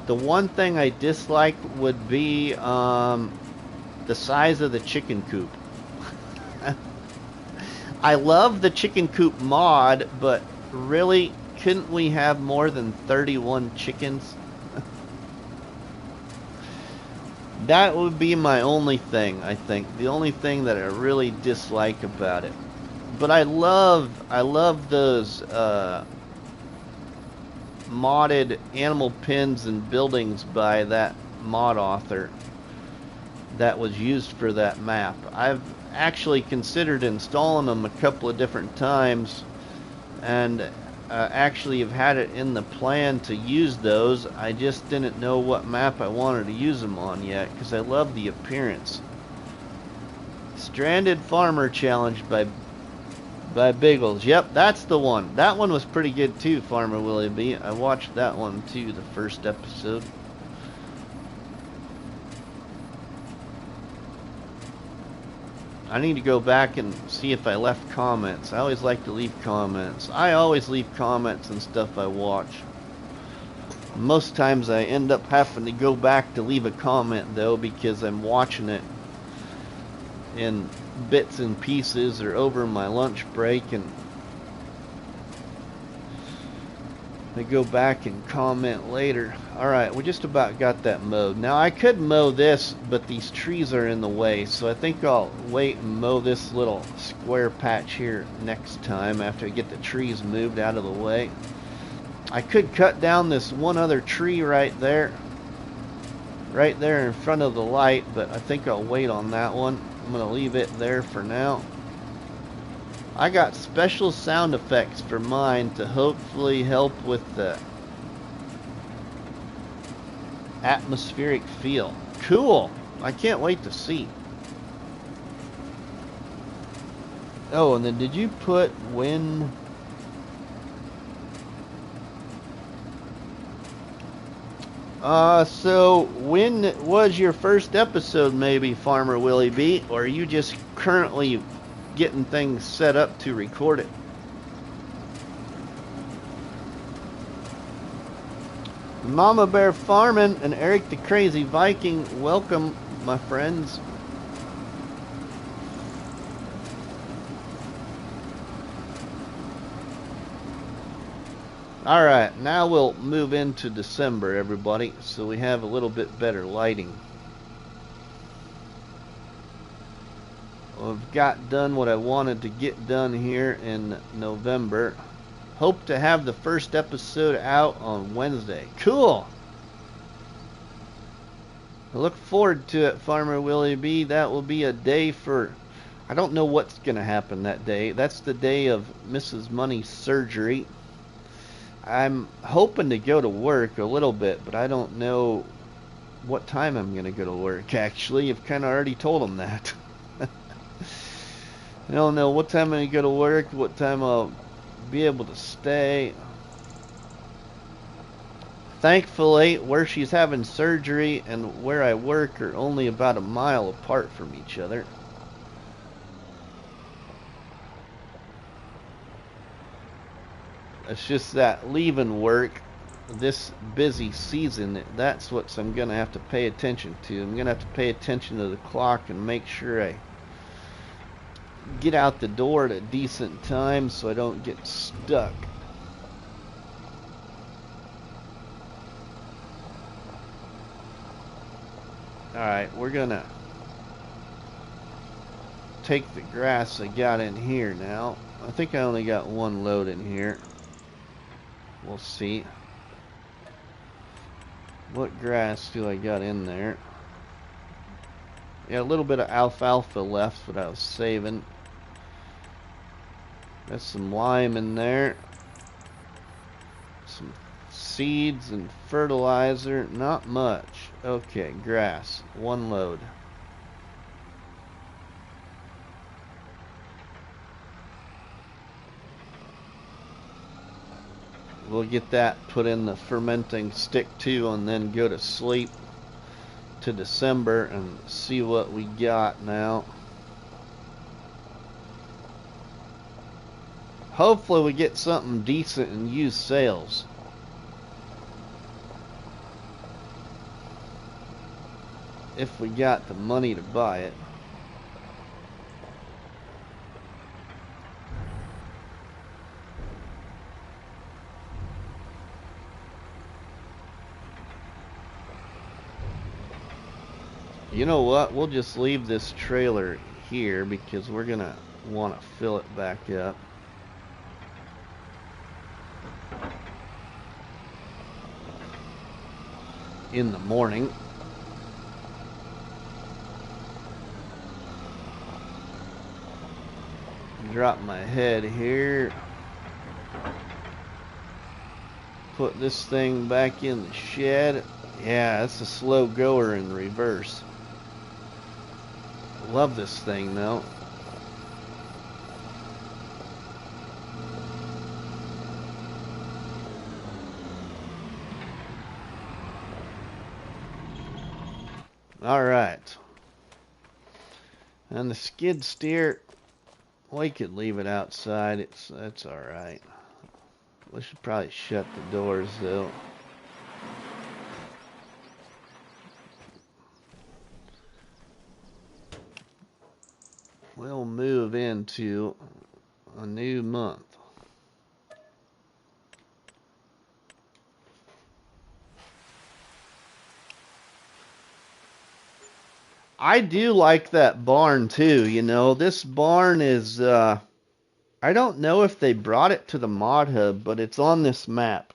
the one thing I disliked would be the size of the chicken coop. I love the chicken coop mod, but really, couldn't we have more than 31 chickens? That would be my only thing, I think. The only thing that I really dislike about it. But I love those modded animal pens and buildings by that mod author that was used for that map. I've actually considered installing them a couple of different times, and actually have had it in the plan to use those. I just didn't know what map I wanted to use them on yet, because I love the appearance. Stranded Farmer Challenge by Biggles. Yep, that's the one. That one was pretty good too, Farmer Willie B. I watched that one too, the first episode. I need to go back and see if I left comments. I always like to leave comments. I always leave comments and stuff I watch. Most times I end up having to go back to leave a comment though, because I'm watching it in bits and pieces or over my lunch break, and I go back and comment later. Alright, we just about got that mowed. Now I could mow this, but these trees are in the way, so I think I'll wait and mow this little square patch here next time after I get the trees moved out of the way. I could cut down this one other tree right there in front of the light, but I think I'll wait on that one. I'm going to leave it there for now. I got special sound effects for mine to hopefully help with the atmospheric feel. Cool! I can't wait to see. Oh, and then did you put when... So when was your first episode maybe, Farmer Willie B? Or are you just currently getting things set up to record it? Mama Bear Farming and Eric the Crazy Viking, welcome my friends. Alright, now we'll move into December, everybody, so we have a little bit better lighting. I've got done what I wanted to get done here in November. Hope to have the first episode out on Wednesday. Cool! I look forward to it, Farmer Willie B. That will be a day for... I don't know what's going to happen that day. That's the day of Mrs. Money's surgery. I'm hoping to go to work a little bit, but I don't know what time I'm going to go to work, actually. I've kind of already told them that. I don't know what time I'm going to go to work, what time I'll be able to stay. Thankfully, where she's having surgery and where I work are only about a mile apart from each other. It's just that leaving work this busy season, that's what I'm going to have to pay attention to. I'm going to have to pay attention to the clock and make sure I get out the door at a decent time so I don't get stuck. Alright, we're going to take the grass I got in here now. I think I only got one load in here. We'll see. What grass do I got in there? Yeah, a little bit of alfalfa left, but I was saving. Got some lime in there. Some seeds and fertilizer. Not much. Okay, grass. One load. We'll get that put in the fermenting stick too, and then go to sleep to December and see what we got now. Hopefully we get something decent in used sales. If we got the money to buy it. You know what? We'll just leave this trailer here because we're going to want to fill it back up. In the morning. Drop my head here. Put this thing back in the shed. Yeah, it's a slow goer in reverse. Love this thing though. Alright. And the skid steer, we could leave it outside. That's all right. We should probably shut the doors though. We'll move into a new month. I do like that barn too, you know. This barn is, I don't know if they brought it to the mod hub, but it's on this map.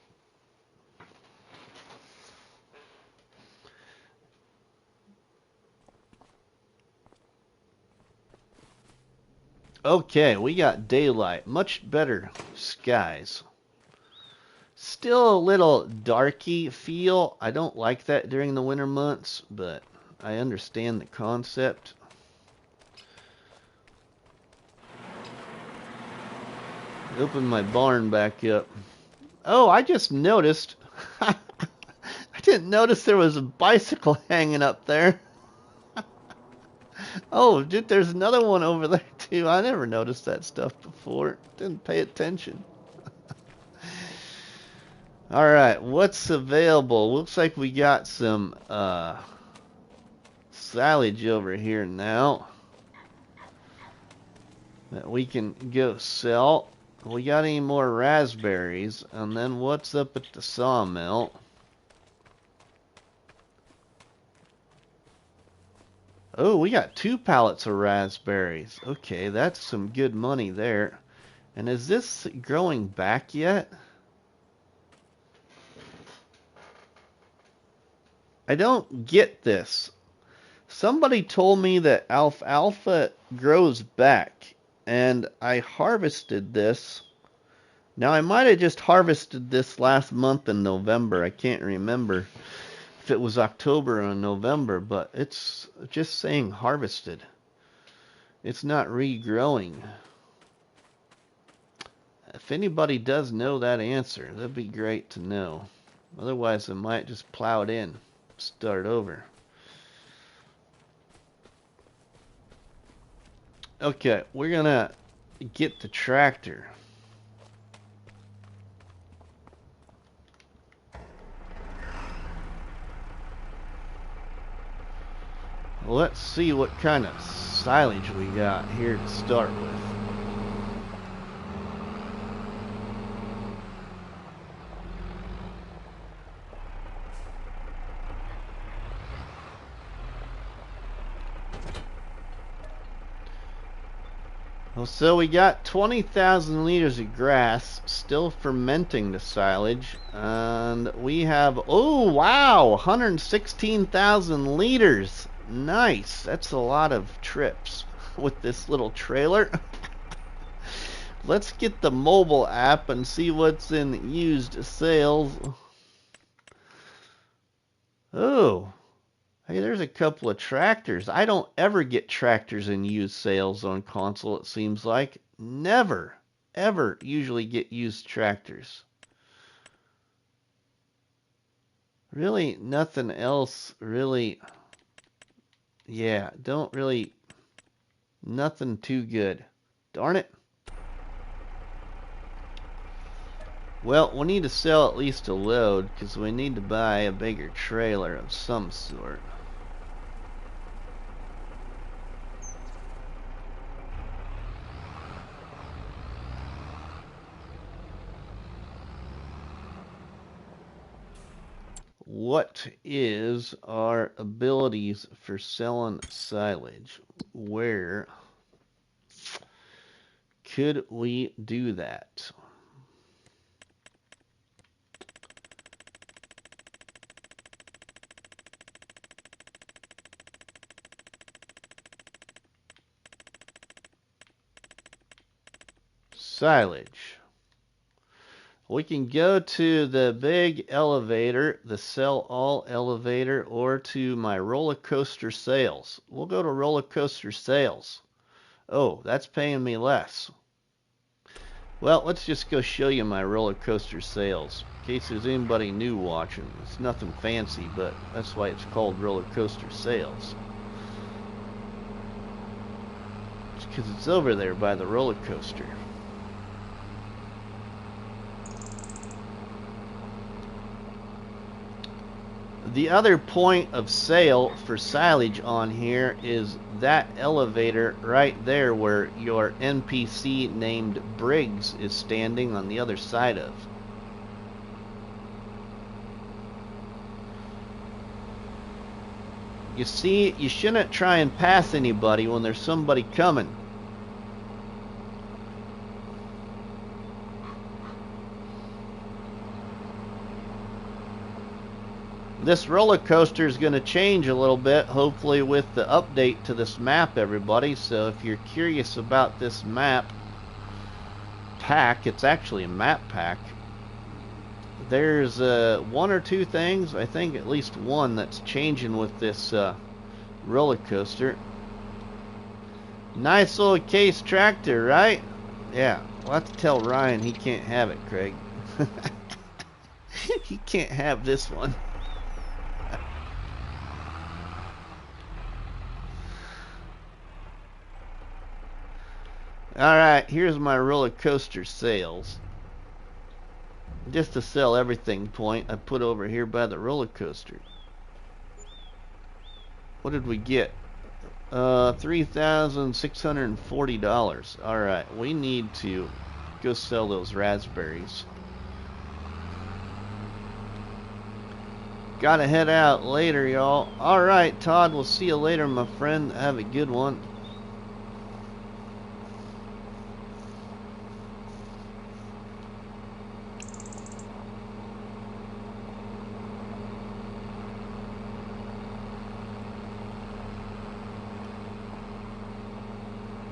Okay, we got daylight. Much better skies. Still a little darky feel. I don't like that during the winter months, but I understand the concept. Open my barn back up. Oh, I just noticed. I didn't notice there was a bicycle hanging up there. Oh, dude, there's another one over there too. I never noticed that stuff before. Didn't pay attention. All right, what's available? Looks like we got some silage over here now that we can go sell. We got any more raspberries? And then what's up at the sawmill? Oh, we got 2 pallets of raspberries. Okay, that's some good money there. And is this growing back yet? I don't get this. Somebody told me that alfalfa grows back, and I harvested this. Now, I might have just harvested this last month in November. I can't remember if it was October or November, but it's just saying harvested. It's not regrowing. If anybody does know that answer, that'd be great to know. Otherwise, I might just plow it in, start over. Okay, we're gonna get the tractor. Let's see what kind of silage we got here to start with. Well, so we got 20,000 liters of grass, still fermenting the silage, and we have, oh wow, 116,000 liters. Nice. That's a lot of trips with this little trailer. Let's get the mobile app and see what's in used sales. Oh, hey, there's a couple of tractors. I don't ever get tractors in used sales on console, it seems like. Never, ever usually get used tractors. Really, nothing else really. Yeah, don't really. Nothing too good. Darn it. Well, we need to sell at least a load because we need to buy a bigger trailer of some sort. What is our abilities for selling silage? Where could we do that? Silage. We can go to the big elevator, the sell all elevator, or to my roller coaster sales. We'll go to roller coaster sales. Oh, that's paying me less. Well, let's just go show you my roller coaster sales, in case there's anybody new watching. It's nothing fancy, but that's why it's called roller coaster sales. because it's over there by the roller coaster. The other point of sale for silage on here is that elevator right there where your NPC named Briggs is standing on the other side of. You see, you shouldn't try and pass anybody when there's somebody coming. This roller coaster is going to change a little bit, hopefully with the update to this map, everybody. So if you're curious about this map pack, it's actually a map pack. There's one or two things, I think at least one, that's changing with this roller coaster. Nice little case tractor, right? Yeah, we'll have to tell Ryan he can't have it, Craig. He can't have this one. Alright, here's my roller coaster sales. Just to sell everything point I put over here by the roller coaster. What did we get? $3,640. Alright, we need to go sell those raspberries. Gotta head out later, y'all. Alright, Todd, we'll see you later, my friend. Have a good one.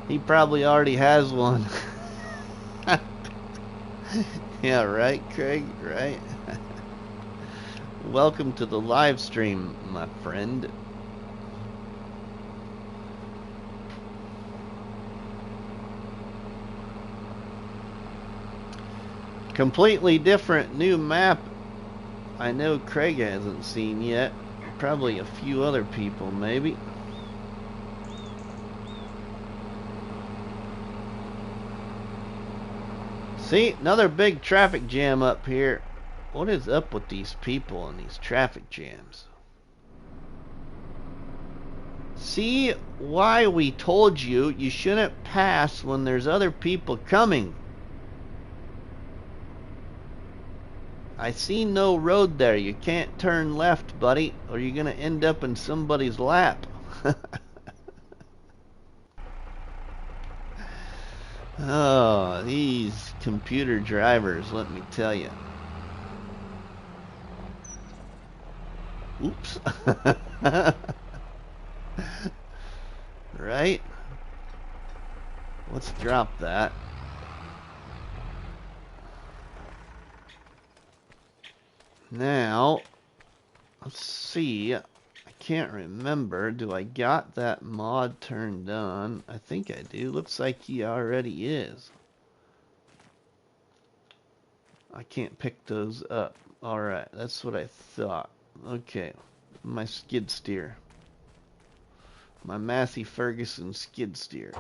He probably already has one. Yeah, right, Craig? Right? Welcome to the live stream, my friend. Completely different new map. I know Craig hasn't seen yet. Probably a few other people, maybe. See, another big traffic jam up here. What is up with these people and these traffic jams? See why we told you you shouldn't pass when there's other people coming. I see no road there. You can't turn left, buddy, or you're gonna end up in somebody's lap. Oh, these computer drivers, let me tell you. Oops. Right? Let's drop that. Now, let's see. I can't remember. Do I got that mod turned on? I think I do. Looks like he already is. I can't pick those up. Alright, that's what I thought. Okay, my skid steer. My Massey Ferguson skid steer.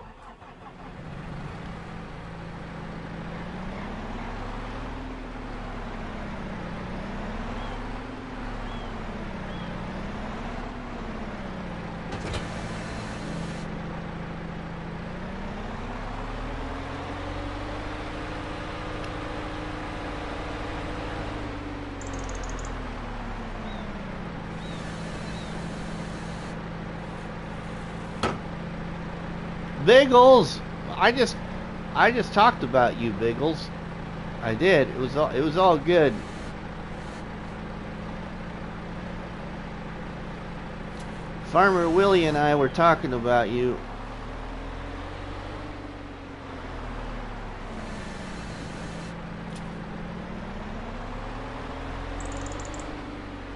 Biggles, I just talked about you, Biggles. I did. It was all good. Farmer Willie and I were talking about you.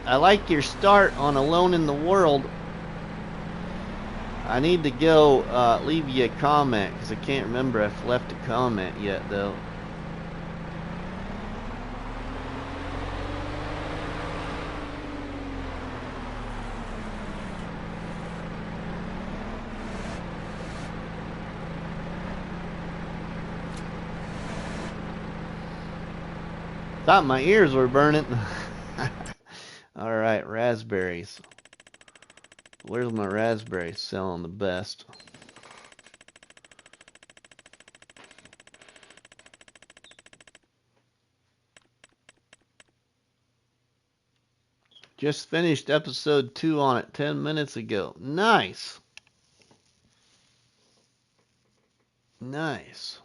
I like your start on Alone in the World. I need to go leave you a comment because I can't remember if I've left a comment yet, though. Thought my ears were burning. Alright, raspberries. Where's my raspberries selling the best? Just finished episode 2 on it 10 minutes ago. Nice. Nice.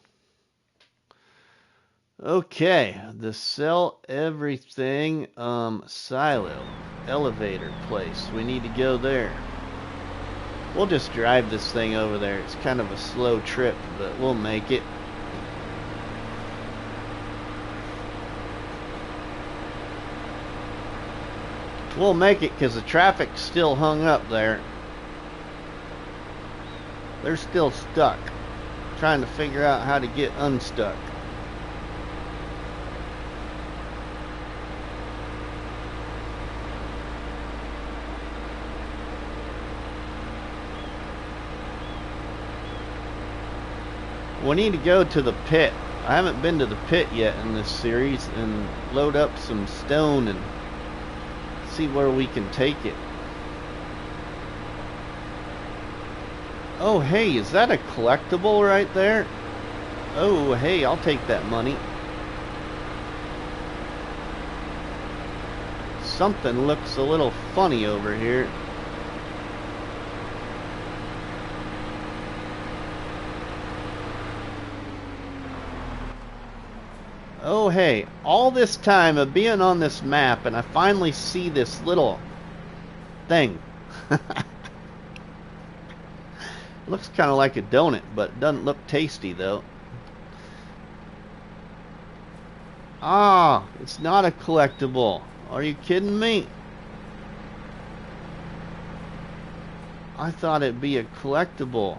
Okay, the sell everything silo elevator place. We need to go there. We'll just drive this thing over there. It's kind of a slow trip, but we'll make it. We'll make it because the traffic's still hung up there. They're still stuck, trying to figure out how to get unstuck. We need to go to the pit. I haven't been to the pit yet in this series, and load up some stone and see where we can take it. Oh hey, is that a collectible right there? Oh hey, I'll take that money. Something looks a little funny over here. Oh hey, all this time of being on this map and I finally see this little thing. Looks kind of like a donut, but it doesn't look tasty though. Ah, it's not a collectible. Are you kidding me? I thought it'd be a collectible.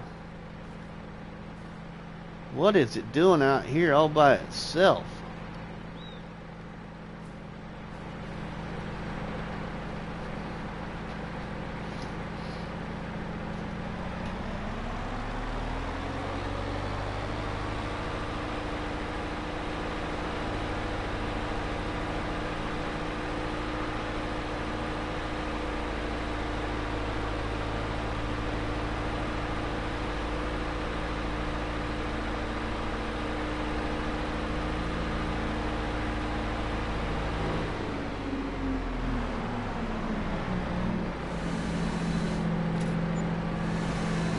What is it doing out here all by itself?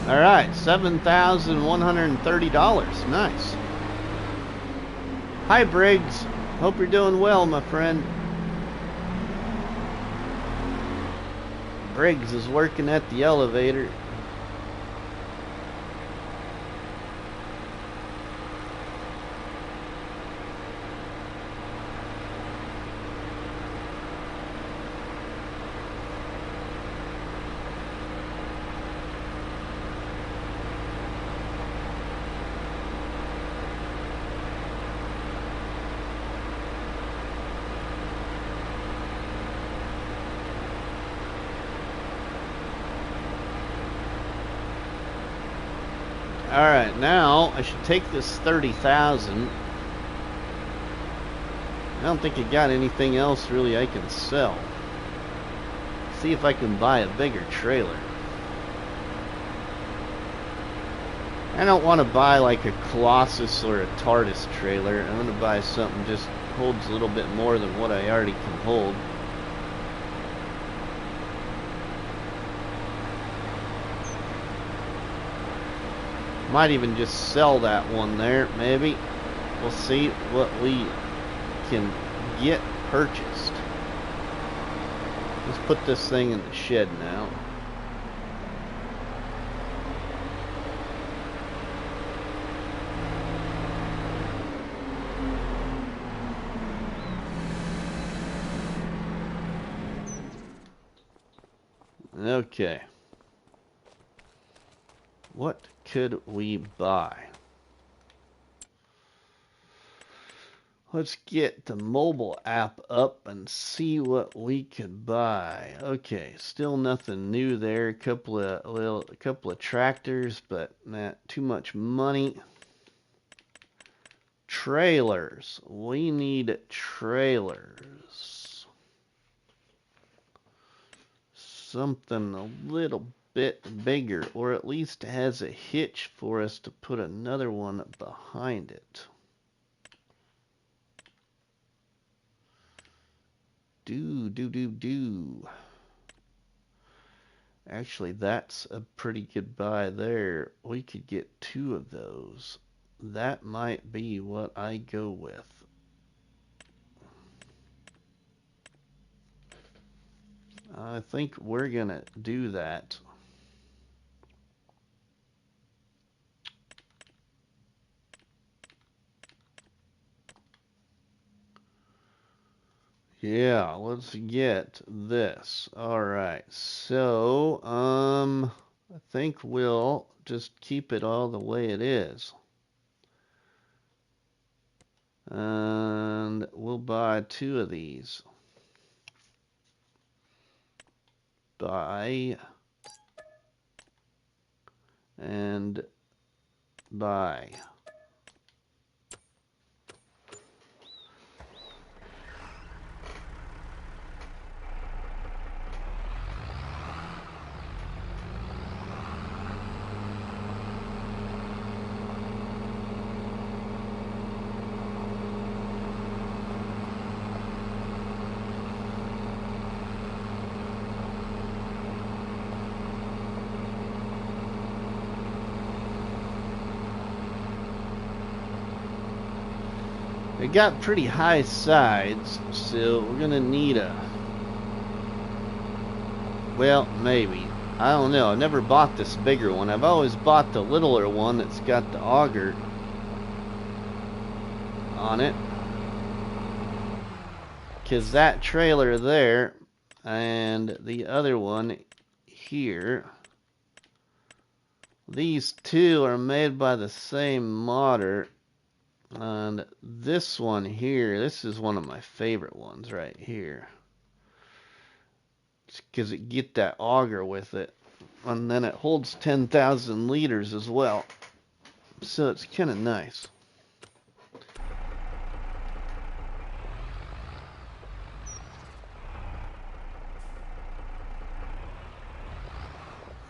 Alright, $7,130. Nice. Hi, Briggs. Hope you're doing well, my friend. Briggs is working at the elevator. Alright, now I should take this 30,000. I don't think I got anything else really I can sell. See if I can buy a bigger trailer. I don't want to buy like a Colossus or a TARDIS trailer. I want to buy something just holds a little bit more than what I already can hold. Might even just sell that one there, maybe. We'll see what we can get purchased. Let's put this thing in the shed now. Okay. What could we buy? Let's get the mobile app up and see what we could buy. Okay, still nothing new there. A couple of tractors, but not too much money. trailers. We need trailers. Something a little bit bigger, or at least has a hitch for us to put another one behind it. Do. Actually, that's a pretty good buy there. We could get 2 of those. That might be what I go with. I think we're gonna do that. Yeah, let's get this. Alright, so, I think we'll just keep it all the way it is. And we'll buy 2 of these. Buy. And buy. It got pretty high sides, so we're gonna need a, well, maybe. I don't know. I've never bought this bigger one. I've always bought the littler one that's got the auger on it. Because that trailer there and the other one here, these two are made by the same modder. And this one here, this is one of my favorite ones right here. Because it get that auger with it. And then it holds 10,000 liters as well. So it's kind of nice.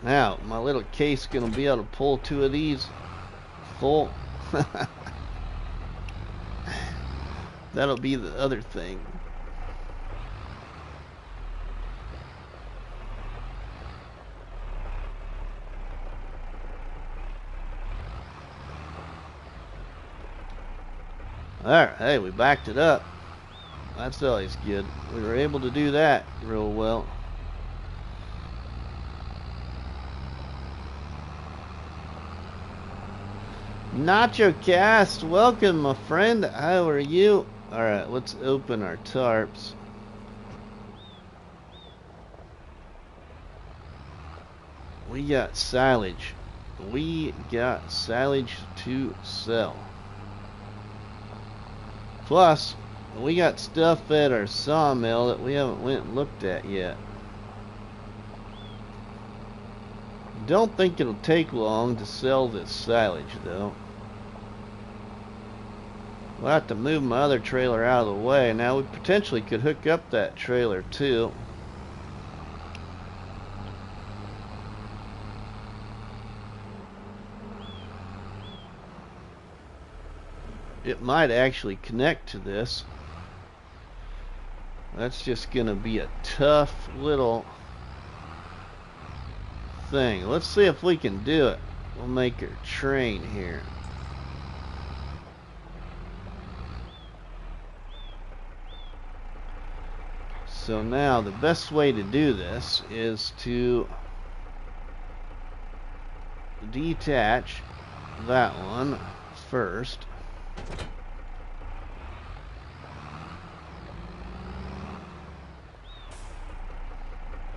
Now, my little case going to be able to pull 2 of these full. That'll be the other thing. Alright, hey, we backed it up. That's always good. We were able to do that real well. Nacho Cast, welcome my friend. How are you? Alright, let's open our tarps. We got silage. We got silage to sell. Plus, we got stuff at our sawmill that we haven't went and looked at yet. Don't think it'll take long to sell this silage though. We'll have to move my other trailer out of the way. Now we potentially could hook up that trailer too. It might actually connect to this. That's just gonna be a tough little thing. Let's see if we can do it. We'll make her train here. So now the best way to do this is to detach that one first.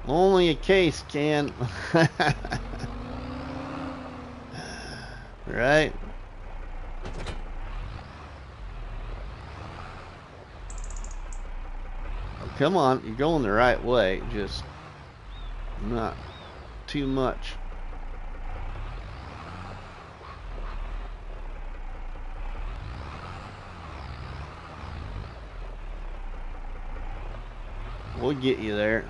Only a case can. Right? Come on, you're going the right way, just not too much. We'll get you there.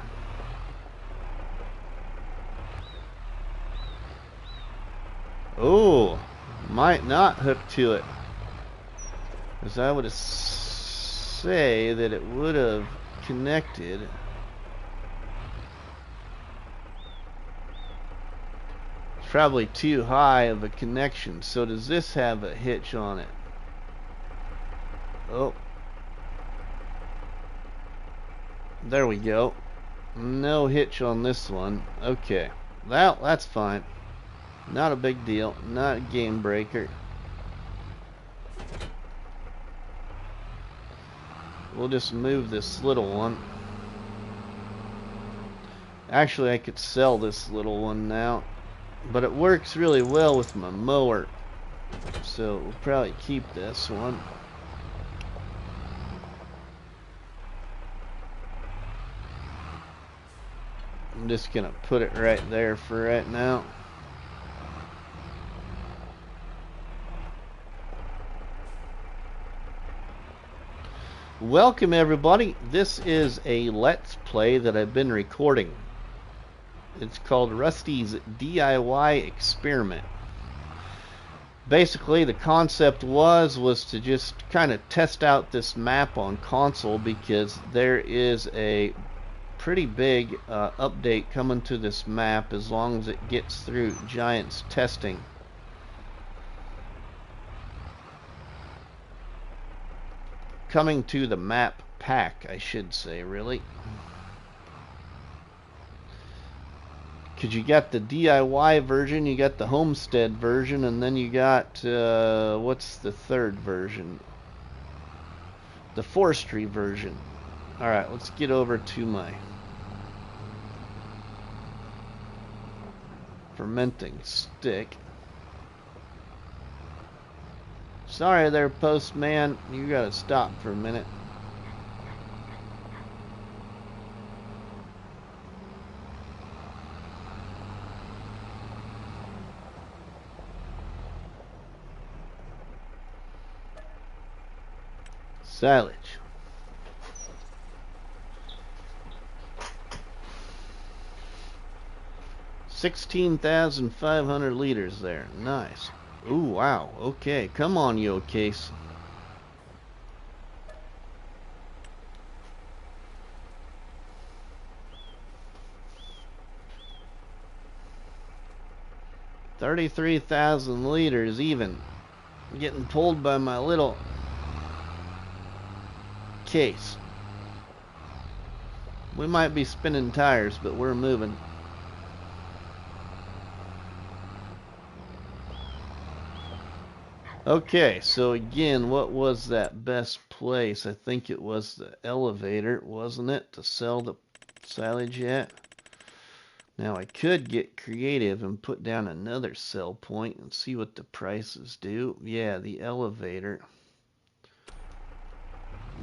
Oh, might not hook to it. Because I would say that it would have connected. It's probably too high of a connection. So does this have a hitch on it? Oh. There we go. No hitch on this one. Okay. Well, that's fine. Not a big deal. Not a game breaker. We'll just move this little one. Actually, I could sell this little one now. But it works really well with my mower. So we'll probably keep this one. I'm just gonna put it right there for right now. Welcome everybody. This is a Let's Play that I've been recording. It's called Rusty's DIY Experiment. Basically the concept was to just kind of test out this map on console, because there is a pretty big update coming to this map as long as it gets through Giants testing. Coming to the map pack, I should say, really. Because you got the DIY version, you got the Homestead version, and then you got, what's the third version? The Forestry version. Alright, let's get over to my fermenting stick. Sorry there, postman. You gotta stop for a minute. Silage. $16,500 there. Nice. Ooh, wow. Okay, come on, yo case. $33,000 even. Getting pulled by my little case. We might be spinning tires, but we're moving. Okay, so again, what was that best place? I think it was the elevator, wasn't it, to sell the silage at? Now I could get creative and put down another sell point and see what the prices do. Yeah, the elevator.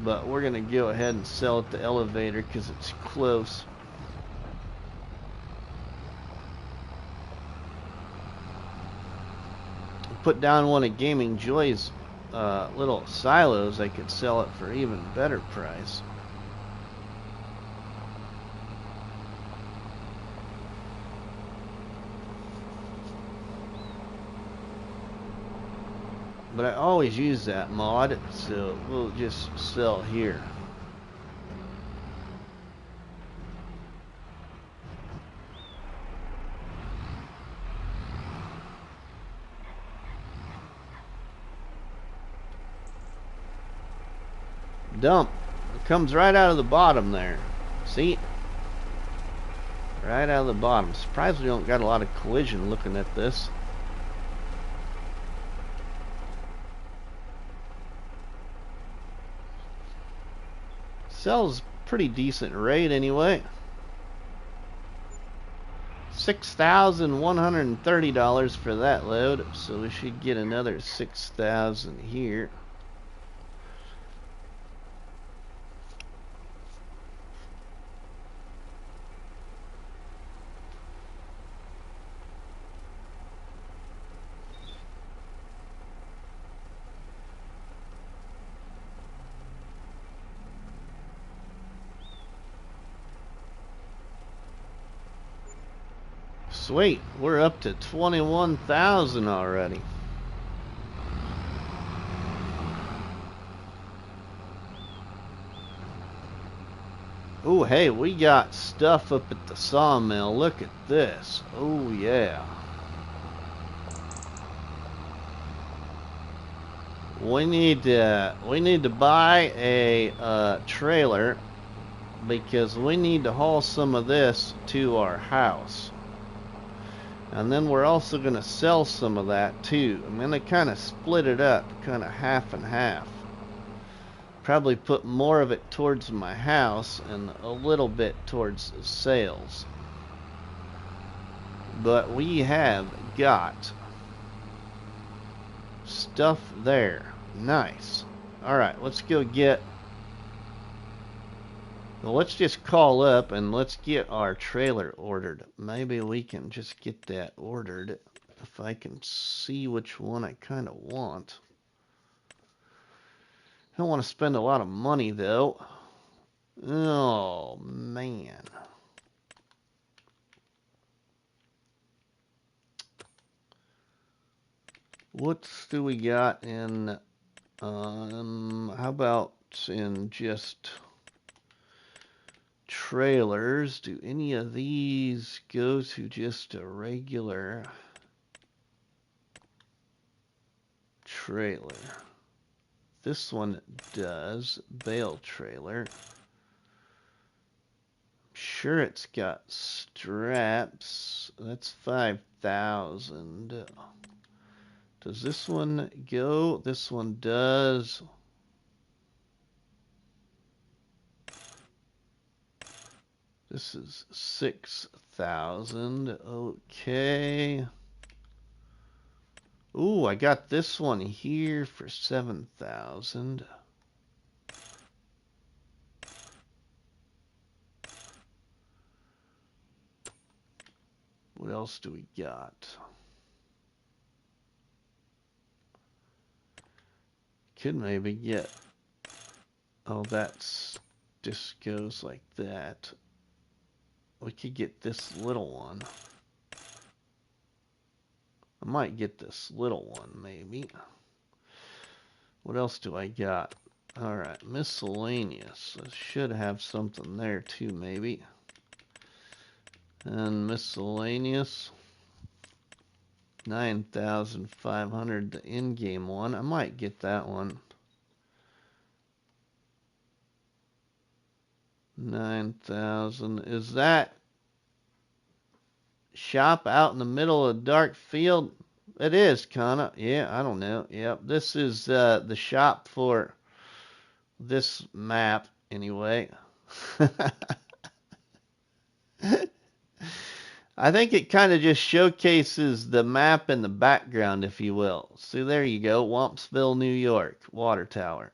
But we're going to go ahead and sell at the elevator because it's close. Put down one of Gaming Joy's little silos, I could sell it for even better price. But I always use that mod, so we'll just sell here. Dump. It comes right out of the bottom there. See? Right out of the bottom. Surprised we don't got a lot of collision looking at this. Sells pretty decent rate anyway. $6,130 for that load, so we should get another $6,000 here. Sweet, we're up to 21,000 already. Oh, hey, we got stuff up at the sawmill. Look at this. Oh, yeah. We need to buy a trailer because we need to haul some of this to our house. And then we're also going to sell some of that too. I'm going to kind of split it up, kind of half and half. Probably put more of it towards my house and a little bit towards sales. But we have got stuff there. Nice. Alright, let's go get... Well, let's just call up and let's get our trailer ordered. Maybe we can just get that ordered if I can see which one I kind of want. I don't want to spend a lot of money, though. Oh, man. What do we got in, how about in just trailers? Do any of these go to just a regular trailer? This one does. Bale trailer. Sure, it's got straps. That's 5,000. Does this one go? This one does. This is 6,000. Okay. Ooh, I got this one here for 7,000. What else do we got? Could maybe get... Oh, that's... just goes like that. We could get this little one. I might get this little one, maybe. What else do I got? Alright, miscellaneous. I should have something there too, maybe. And miscellaneous. 9,500, the in-game one. I might get that one. 9,000. Is that shop out in the middle of a dark field? It is, kinda. Yeah, I don't know. Yep, this is the shop for this map, anyway. I think it kind of just showcases the map in the background, if you will. So there you go, Wampsville, New York, water tower.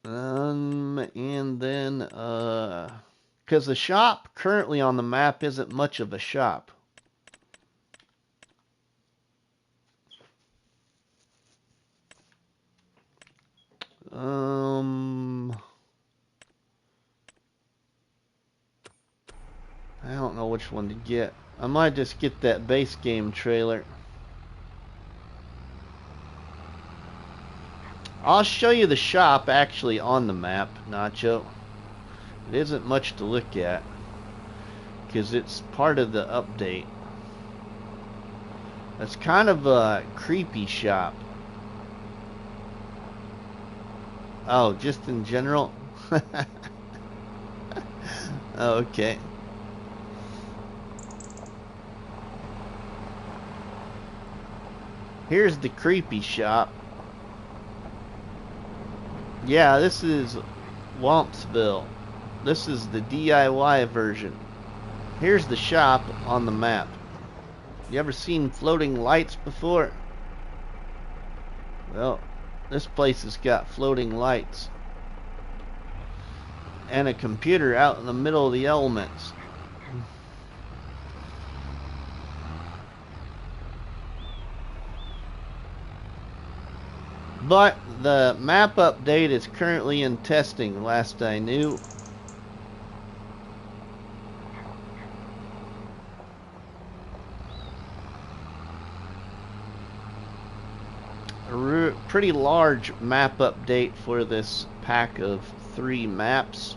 And then, because the shop currently on the map isn't much of a shop. I don't know which one to get. I might just get that base game trailer. I'll show you the shop actually on the map, Nacho. It isn't much to look at because it's part of the update. It's kind of a creepy shop. Oh, just in general? Okay. Here's the creepy shop. Yeah, this is Wampsville. This is the DIY version. Here's the shop on the map. You ever seen floating lights before? Well, this place has got floating lights. And a computer out in the middle of the elements. But the map update is currently in testing, last I knew. A pretty large map update for this pack of 3 maps.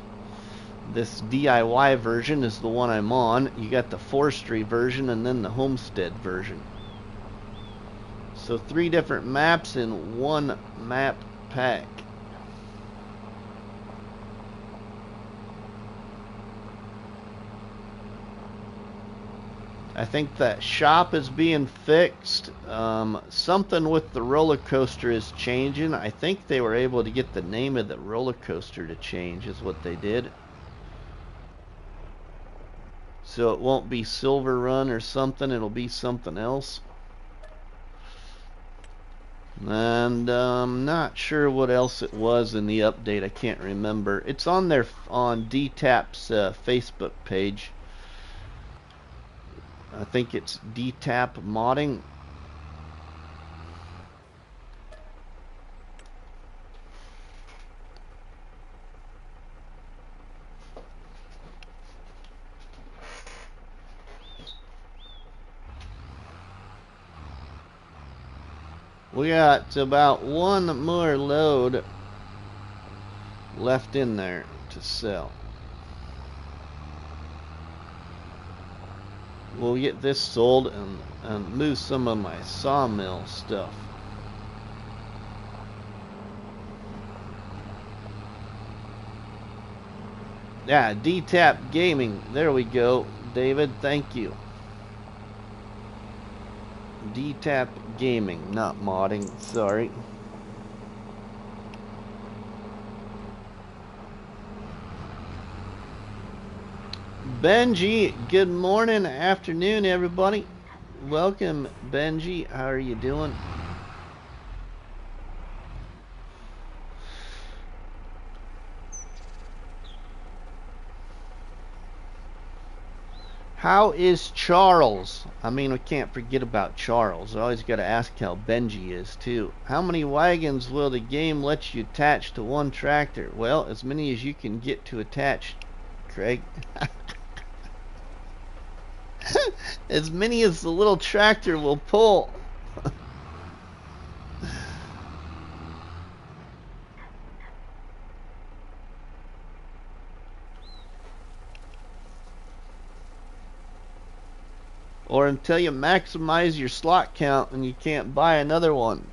This DIY version is the one I'm on. You got the forestry version and then the homestead version. So 3 different maps in 1 map pack. I think that shop is being fixed. Something with the roller coaster is changing. I think they were able to get the name of the roller coaster to change is what they did. So it won't be Silver Run or something. It'll be something else. And I'm not sure what else it was in the update. I can't remember. It's on there on DTAP's Facebook page. I think it's DTAP modding. We got about 1 more load left in there to sell. We'll get this sold and move some of my sawmill stuff. Yeah, DTAP Gaming. There we go, David. Thank you. DTAP Gaming, not modding. Sorry. Benji, good morning, afternoon, everybody. Welcome, Benji. How are you doing? How is Charles? I mean, we can't forget about Charles. I always got to ask how Benji is, too. How many wagons will the game let you attach to one tractor? Well, as many as you can get to attach, Craig. As many as the little tractor will pull. Or until you maximize your slot count and you can't buy another one.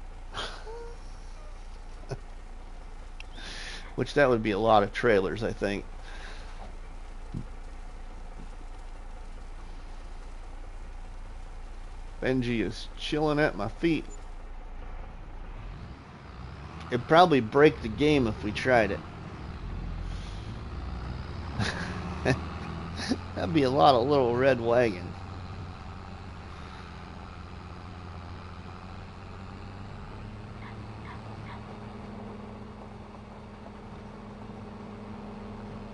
Which that would be a lot of trailers, I think. Benji is chilling at my feet. It'd probably break the game if we tried it. That'd be a lot of little red wagons.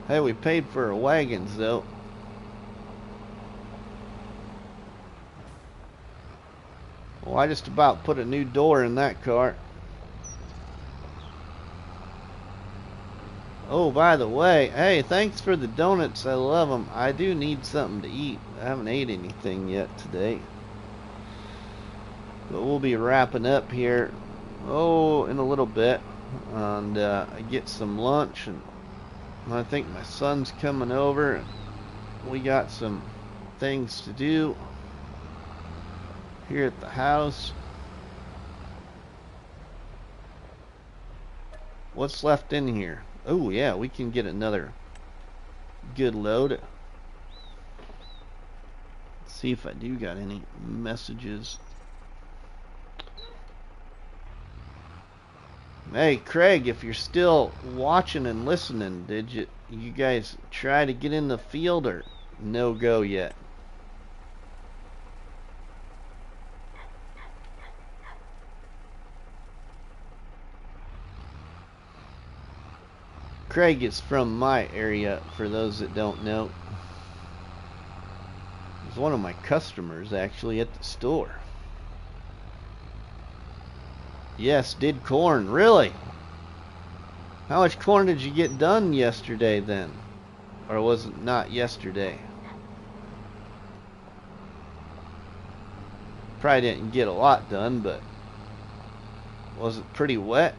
Hey, we paid for our wagons, though. Well, I just about put a new door in that car. Oh, by the way, hey, thanks for the donuts. I love them. I do need something to eat. I haven't ate anything yet today. But we'll be wrapping up here, in a little bit. And I get some lunch, and I think my son's coming over, and we got some things to do here at the house. What's left in here? Oh yeah, we can get another good load. Let's see if I do got any messages. Hey Craig, if you're still watching and listening, did you guys try to get in the field or no go yet? Craig is from my area, for those that don't know. He's one of my customers actually at the store. Yes, did corn. Really? How much corn did you get done yesterday then? Or was it not yesterday? Probably didn't get a lot done, but was it pretty wet?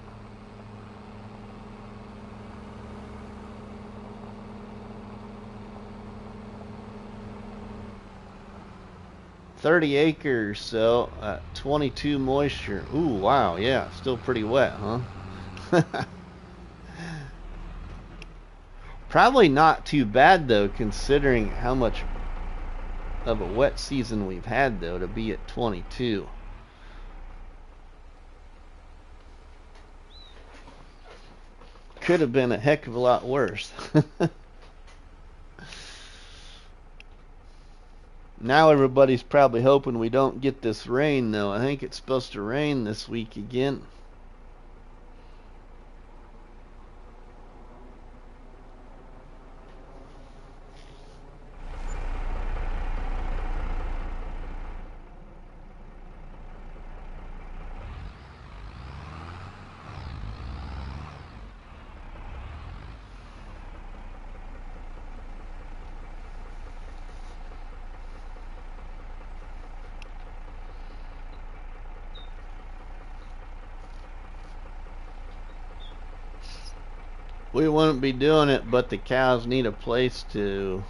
$30 acres, so 22 moisture. Ooh, wow, yeah, still pretty wet, huh? Probably not too bad though, considering how much of a wet season we've had though, to be at 22. Could have been a heck of a lot worse. Now everybody's probably hoping we don't get this rain though. I think it's supposed to rain this week again. We wouldn't be doing it, but the cows need a place to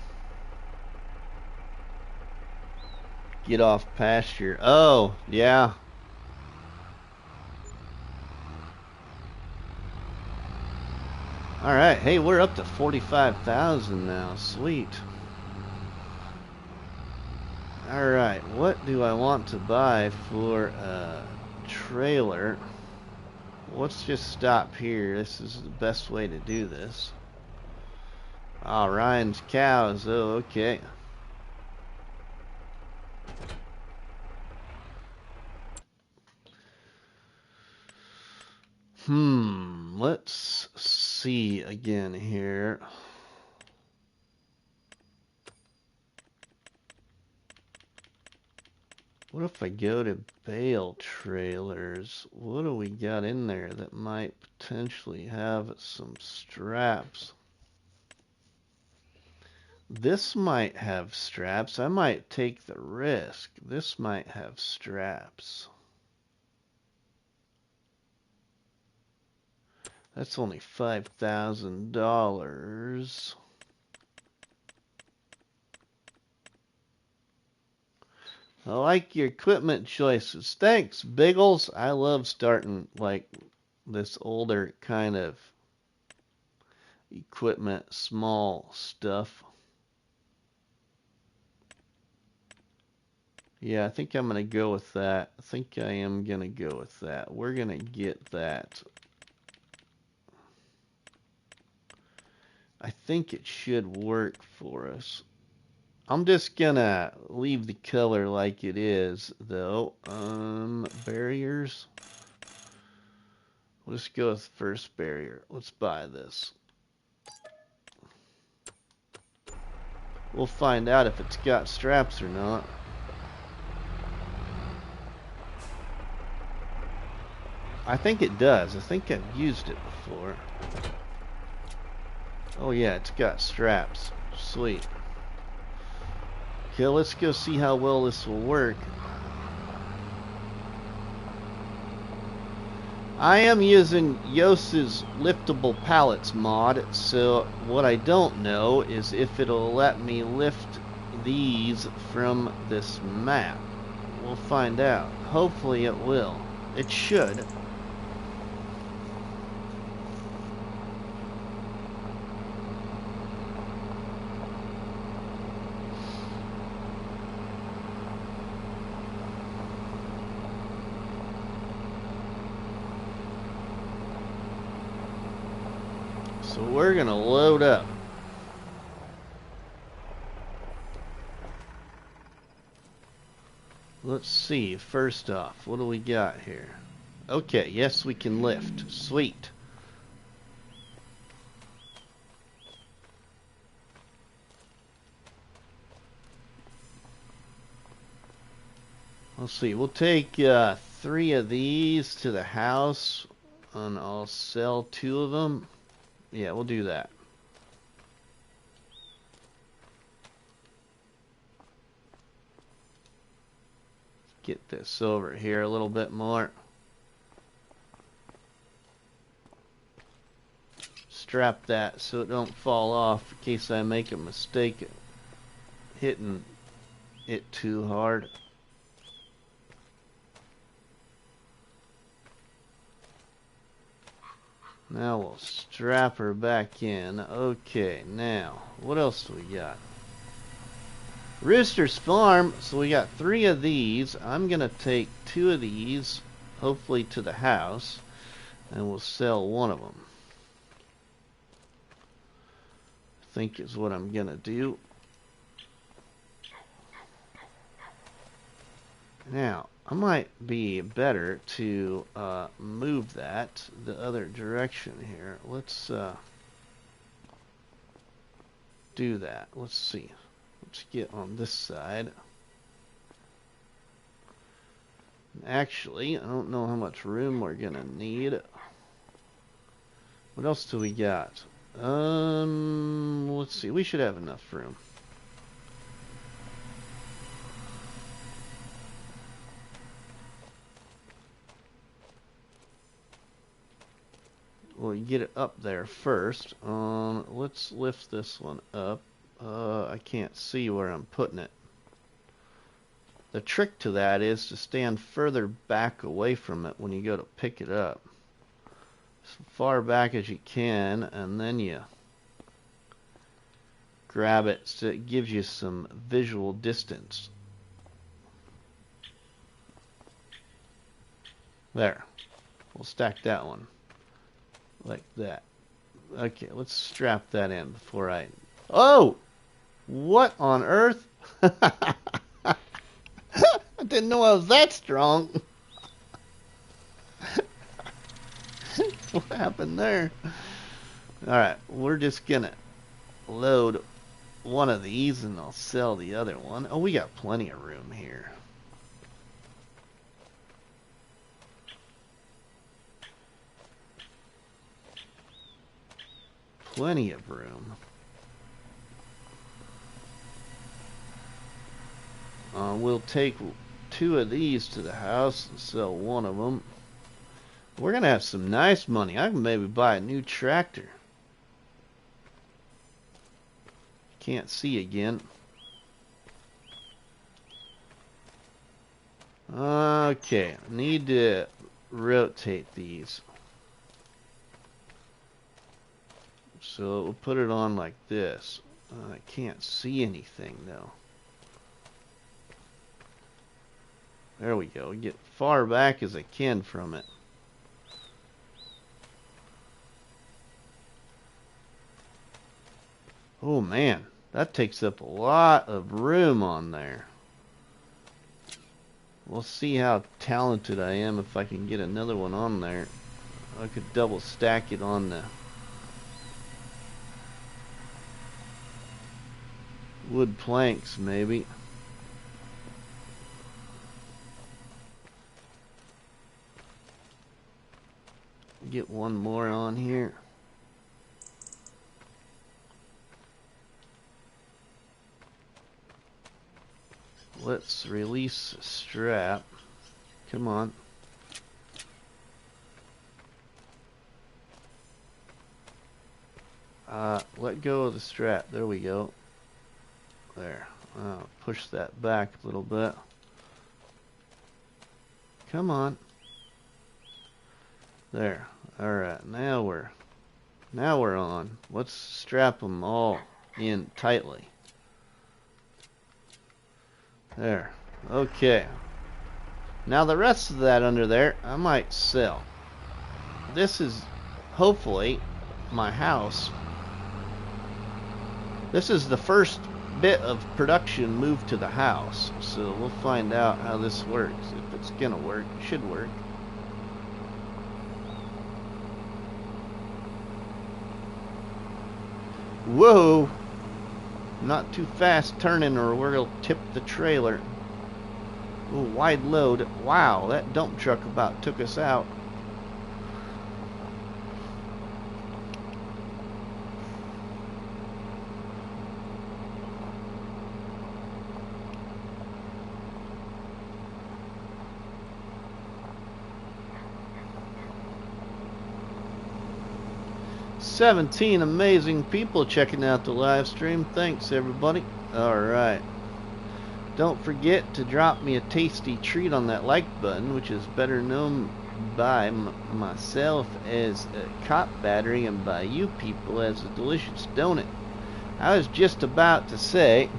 get off pasture. Oh, yeah. Alright, hey, we're up to 45,000 now. Sweet. Alright, what do I want to buy for a trailer? Let's just stop here. This is the best way to do this. Ah, Ryan's cows. Oh, okay. Let's see again here. What if I go to bale trailers? What do we got in there that might potentially have some straps? This might have straps. I might take the risk. This might have straps. That's only $5,000. I like your equipment choices. Thanks, Biggles. I love starting like this older kind of equipment, small stuff. Yeah, I think I'm going to go with that. I think I am going to go with that. We're going to get that. I think it should work for us. I'm just gonna leave the color like it is, though. Barriers. We'll just go with first barrier. Let's buy this. We'll find out if it's got straps or not. I think it does. I think I've used it before. Oh yeah, it's got straps. Sweet. Okay, let's go see how well this will work. I am using Yosa's liftable pallets mod, so what I don't know is if it'll let me lift these from this map. We'll find out. Hopefully it will. It should. So we're gonna load up. Let's see, first off, what do we got here? Okay, yes, we can lift. Sweet. Let's see, we'll take 3 3 of these to the house, and I'll sell 2 of them. Yeah, we'll do that. Get this over here a little bit more. Strap that so it don't fall off in case I make a mistake hitting it too hard. Now we'll strap her back in. Okay, now, what else do we got? Rooster's Farm, so we got 3 of these. I'm going to take 2 of these, hopefully to the house, and we'll sell 1 of them. I think is what I'm going to do. Now, I might be better to move that the other direction here. Let's do that. Let's see. Let's get on this side. Actually, I don't know how much room we're gonna need. What else do we got? Let's see. We should have enough room. Well, you get it up there first. Let's lift this one up. I can't see where I'm putting it. The trick to that is to stand further back away from it when you go to pick it up. As far back as you can, and then you grab it so it gives you some visual distance. There. We'll stack that one. Like that. Okay, let's strap that in before I... Oh! What on earth? I didn't know I was that strong. What happened there? Alright, we're just gonna load 1 of these and I'll sell the other one. Oh, we got plenty of room here. Plenty of room. We'll take 2 of these to the house and sell 1 of them. We're going to have some nice money. I can maybe buy a new tractor. Can't see again. Okay, need to rotate these. So we'll put it on like this. I can't see anything though. There we go. Get far back as I can from it. Oh man, that takes up a lot of room on there. We'll see how talented I am if I can get another one on there. I could double stack it on the wood planks maybe. Get 1 more on here. Let's release the strap. Come on. Let go of the strap. There we go. There. Push that back a little bit. Come on. There. Alright, now we're on. Let's strap them all in tightly. There. Okay. Now the rest of that under there, I might sell. This is hopefully my house. This is the first bit of production moved to the house. So we'll find out how this works. If it's gonna work, it should work. Whoa! Not too fast turning or we'll tip the trailer. Ooh, wide load. Wow, that dump truck about took us out. "17 amazing people checking out the live stream. Thanks, everybody." Alright. Don't forget to drop me a tasty treat on that like button, which is better known by myself as a cop battery and by you people as a delicious donut. I was just about to say,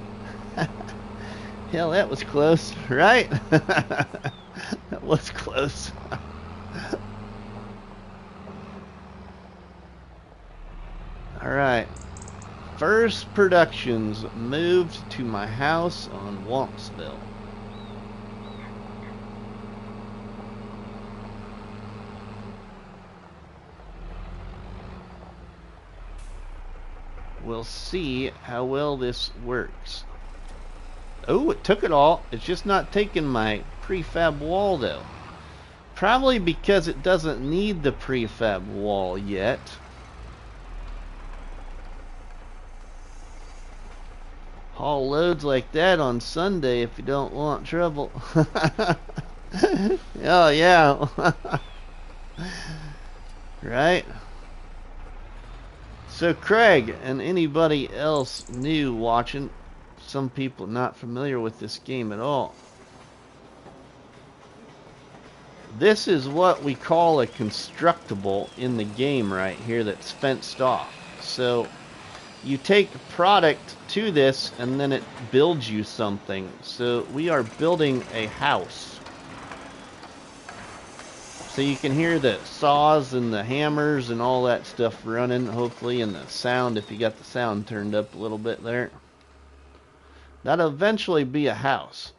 hell, that was close, right? That was close. Alright. First Productions moved to my house on Wampsville. We'll see how well this works. Oh, it took it all. It's just not taking my prefab wall though. Probably because it doesn't need the prefab wall yet. Haul loads like that on Sunday if you don't want trouble. Oh yeah. Right? So Craig and anybody else new watching, some people not familiar with this game at all. This is what we call a constructible in the game right here that's fenced off. So you take product to this and then it builds you something. So we are building a house. So you can hear the saws and the hammers and all that stuff running, hopefully, and the sound, if you got the sound turned up a little bit there. That'll eventually be a house.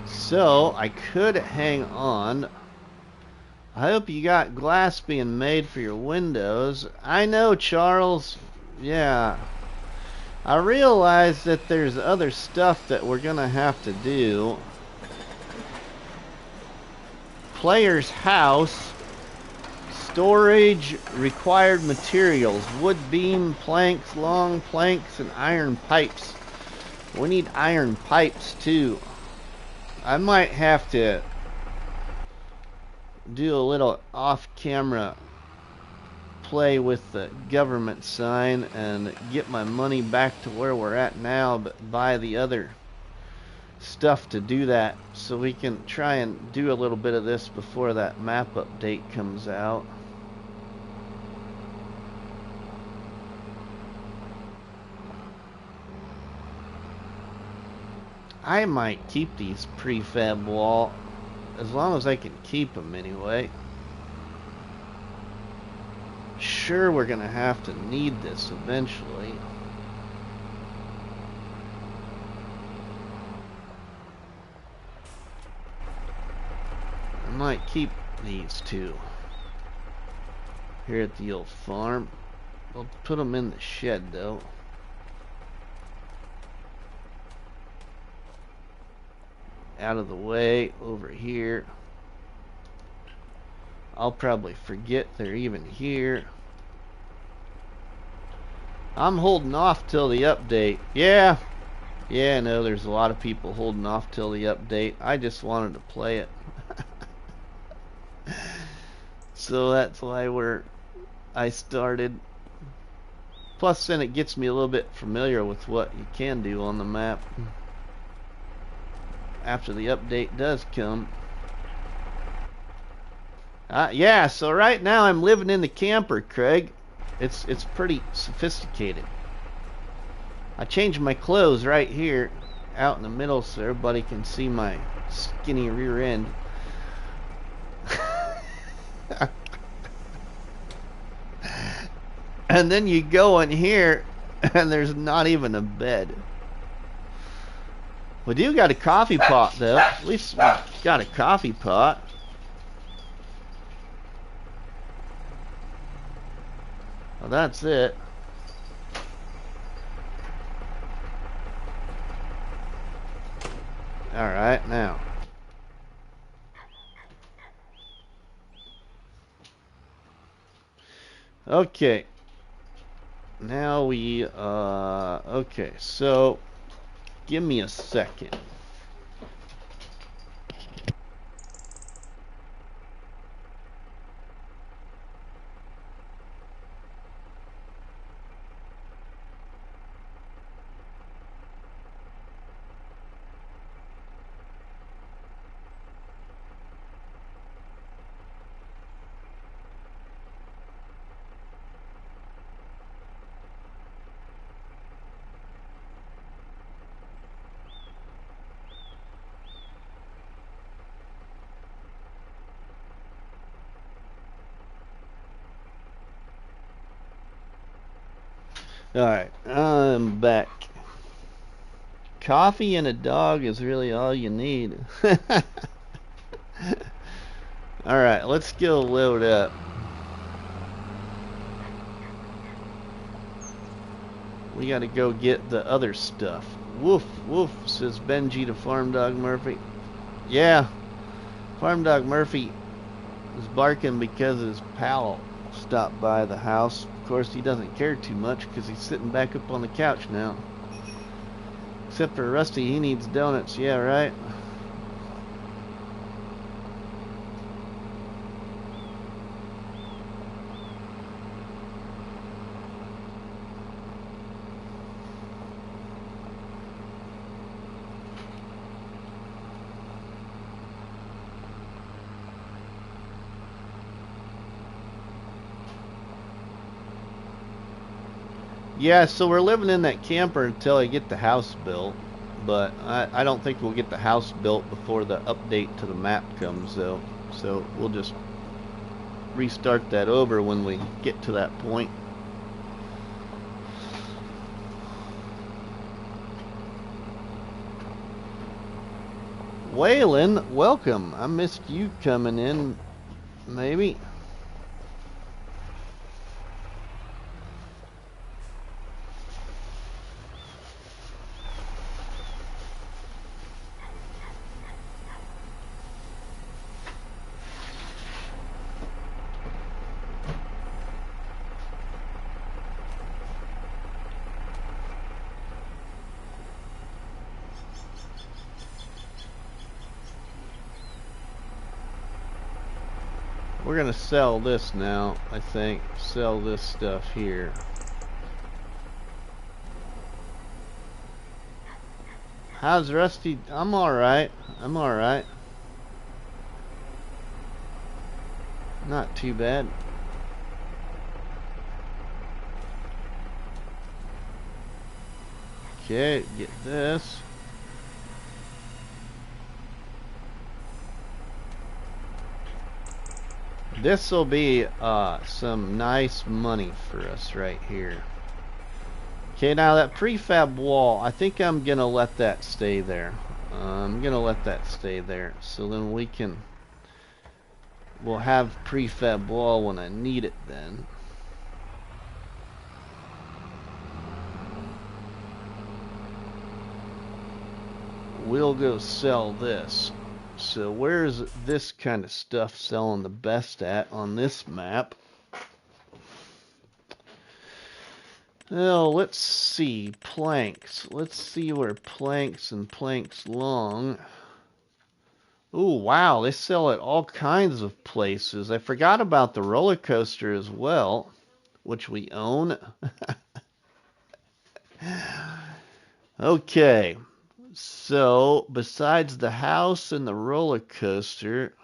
So I could hang on. I hope you got glass being made for your windows. I know, Charles. Yeah. I realize that there's other stuff that we're gonna have to do. Player's house. Storage required materials. Wood beam, planks, long planks, and iron pipes. We need iron pipes too. I might have to do a little off-camera play with the government sign and get my money back to where we're at now, but buy the other stuff to do that, so we can try and do a little bit of this before that map update comes out. I might keep these prefab wall as long as I can keep them anyway. Sure, we're gonna have to need this eventually. I might keep these two here at the old farm. We'll put them in the shed though. Out of the way over here. I'll probably forget they're even here. I'm holding off till the update. Yeah, I know there's a lot of people holding off till the update. I just wanted to play it. So that's why I started. Plus then it gets me a little bit familiar with what you can do on the map after the update does come. Yeah, so right now I'm living in the camper, Craig. It's pretty sophisticated. I changed my clothes right here out in the middle so everybody can see my skinny rear end. And then you go in here and there's not even a bed. We do got a coffee pot though. At least we got a coffee pot. Well, that's it. Alright, now. Okay. Now we, okay, so give me a second. Alright, I'm back. Coffee and a dog is really all you need. Alright, let's go load up. We gotta go get the other stuff. Woof, woof, says Benji to Farm Dog Murphy. Yeah, Farm Dog Murphy is barking because his pal stopped by the house. Of course, he doesn't care too much because he's sitting back up on the couch now. Except for Rusty, he needs donuts. Yeah, right? Yeah, so we're living in that camper until I get the house built. But I don't think we'll get the house built before the update to the map comes, though. So we'll just restart that over when we get to that point. Waylon, welcome. I missed you coming in, maybe. We're gonna sell this now, I think. Sell this stuff here. How's Rusty? I'm alright. I'm alright. Not too bad. Okay, get this. This will be some nice money for us right here. Okay, now that prefab wall, I think I'm gonna let that stay there. I'm gonna let that stay there, so then we'll have prefab wall when I need it then. We'll go sell this. So where's this kind of stuff selling the best at on this map? Well, let's see. Planks. Let's see where planks and planks long. Ooh, wow. They sell at all kinds of places. I forgot about the roller coaster as well, which we own. Okay. So, besides the house and the roller coaster.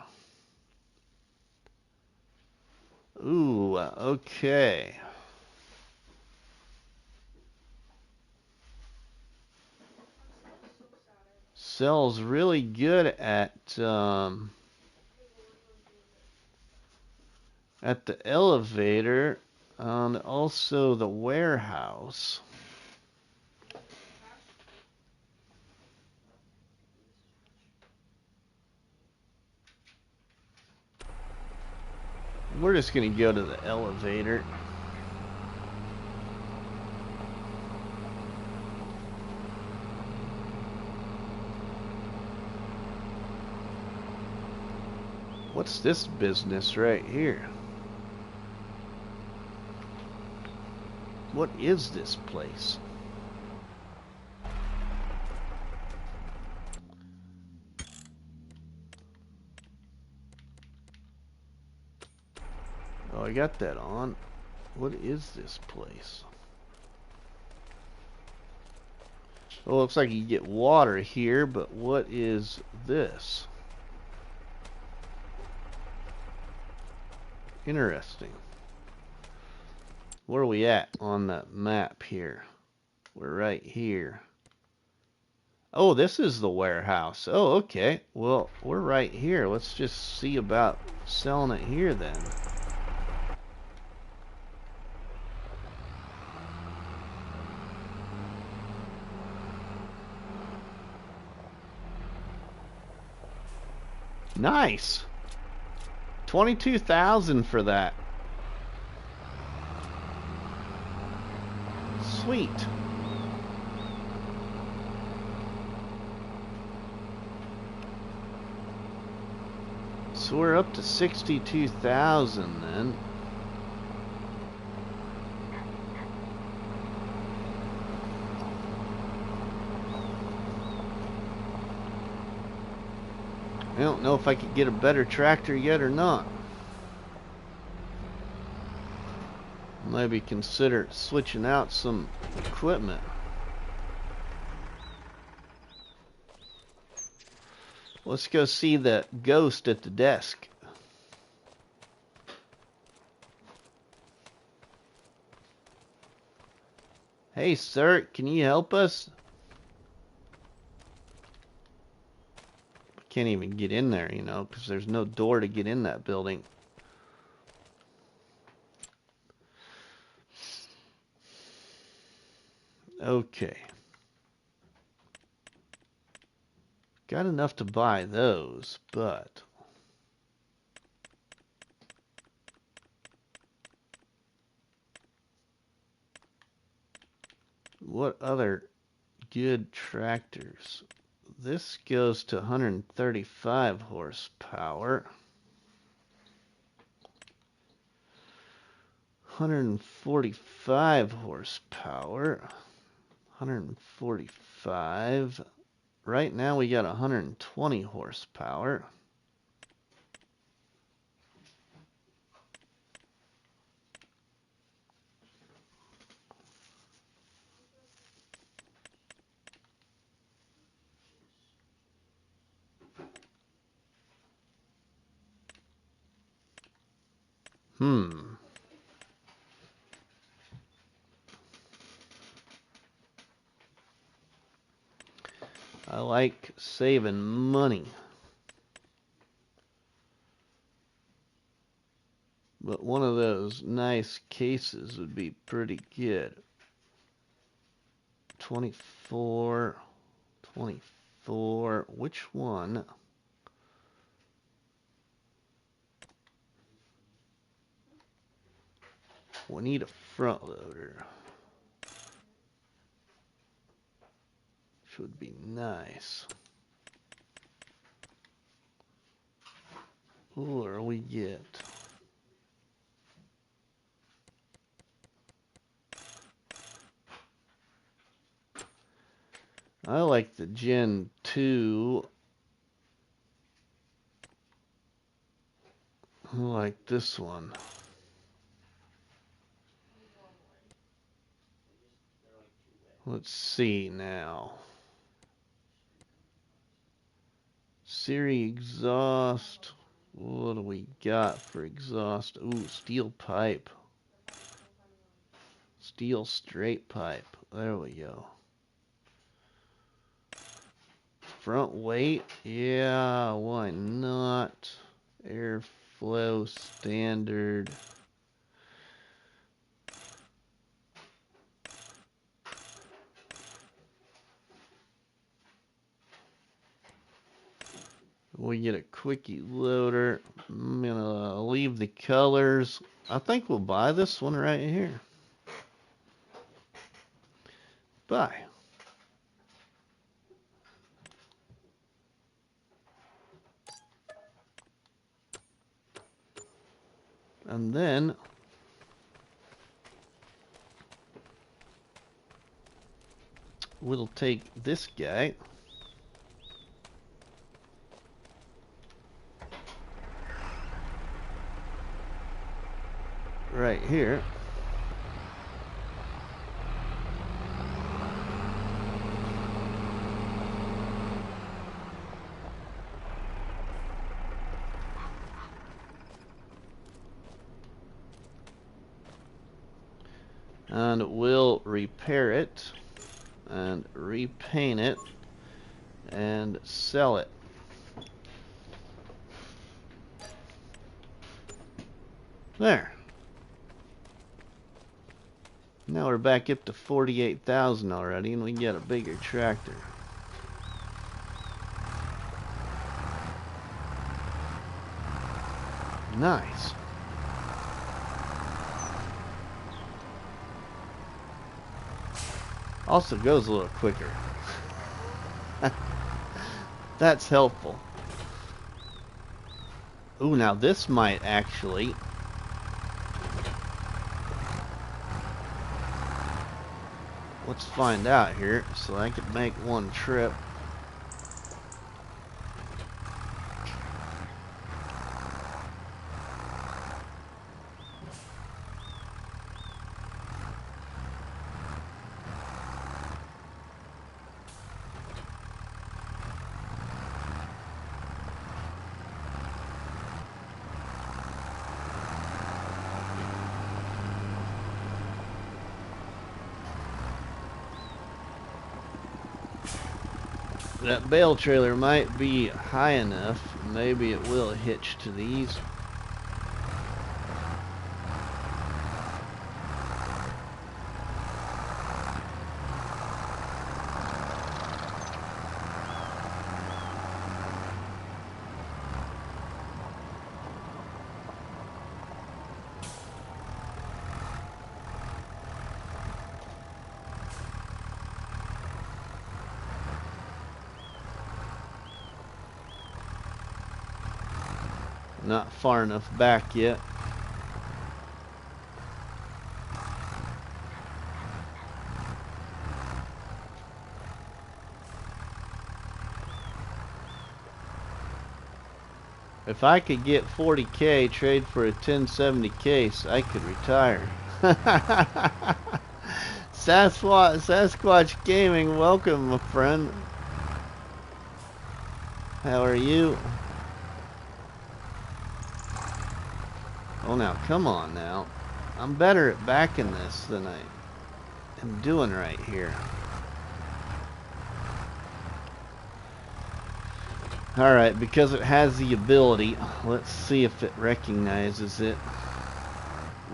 Ooh, okay. Sells really good at the elevator and also the warehouse. We're just gonna go to the elevator. What's this business right here? What is this place? Oh, I got that on. What is this place? Well, looks like you get water here, but what is this? Interesting. Where are we at on the map here? We're right here. Oh, this is the warehouse. Oh, okay. Well, we're right here. Let's just see about selling it here then. Nice. 22,000 for that. Sweet. So we're up to 62,000 then. I don't know if I could get a better tractor yet or not. Maybe consider switching out some equipment. Let's go see the ghost at the desk. Hey, sir, can you help us? I can't even get in there, you know, because there's no door to get in that building. Okay. Got enough to buy those, but what other good tractors? This goes to 135 horsepower. 145 horsepower. 145. Right now we got 120 horsepower. I like saving money. But one of those nice cases would be pretty good. 24, 24, which one? We need a front loader. Which would be nice. Or we get I like the Gen 2. I like this one. Let's see now. Siri exhaust. What do we got for exhaust? Ooh, steel pipe. Steel straight pipe. There we go. Front weight? Yeah, why not? Airflow standard. We get a quickie loader. I'm gonna leave the colors. I think we'll buy this one right here. Buy. And then we'll take this guy. Right here. And we'll repair it and repaint it and sell it. There. Now we're back up to 48,000 already, and we can get a bigger tractor. Nice. Also goes a little quicker. That's helpful. Ooh, now this might actually... Let's find out here, so I could make one trip. That bale trailer might be high enough. Maybe it will hitch to these. Not far enough back yet. If I could get 40K, trade for a 1070 case, I could retire. Sasquatch Gaming, welcome, my friend. How are you? Oh, now, come on now. I'm better at backing this than I am doing right here. Alright, because it has the ability, let's see if it recognizes it.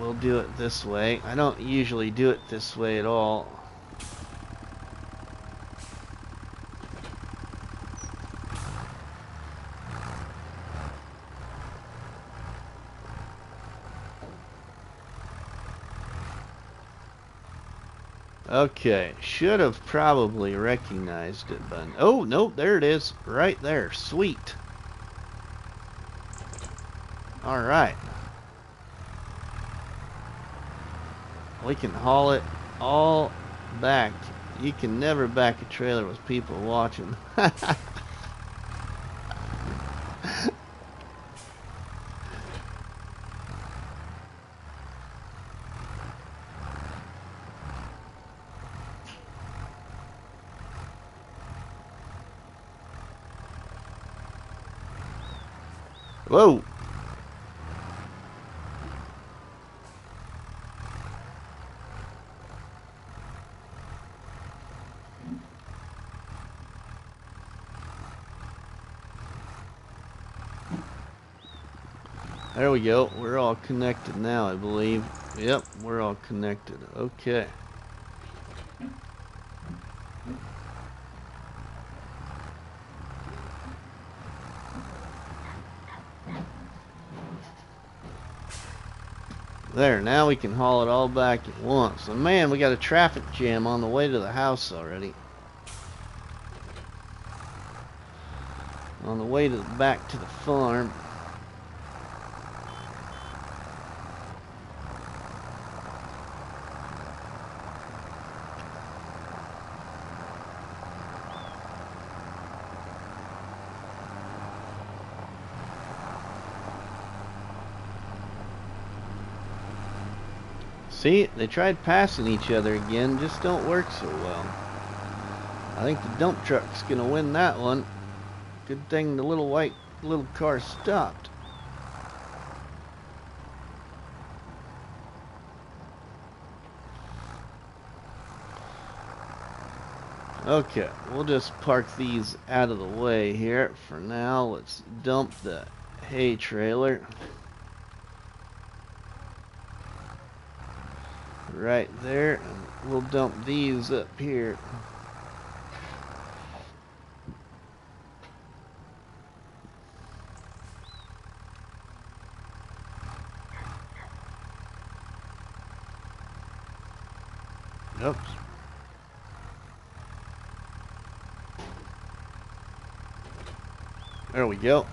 We'll do it this way. I don't usually do it this way at all. Okay, should have probably recognized it, but oh no, there it is, right there. Sweet. All right, we can haul it all back. You can never back a trailer with people watching. Whoa. There we go. We're all connected now, I believe. Yep, we're all connected. Okay. There, now we can haul it all back at once. And man, we got a traffic jam on the way to the house already. On the way to back to the farm. See, they tried passing each other again, just don't work so well. I think the dump truck's gonna win that one. Good thing the little car stopped. Okay, we'll just park these out of the way here for now. Let's dump the hay trailer right there, and we'll dump these up here. Oops. There we go.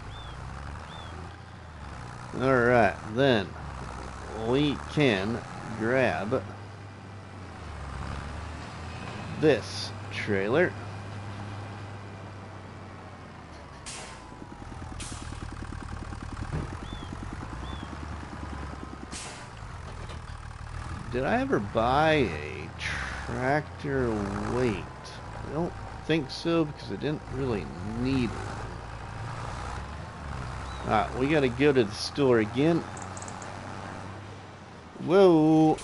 Alright, then we can grab this trailer. Did I ever buy a tractor weight? I don't think so, because I didn't really need one. Alright, we gotta go to the store again. Whoa!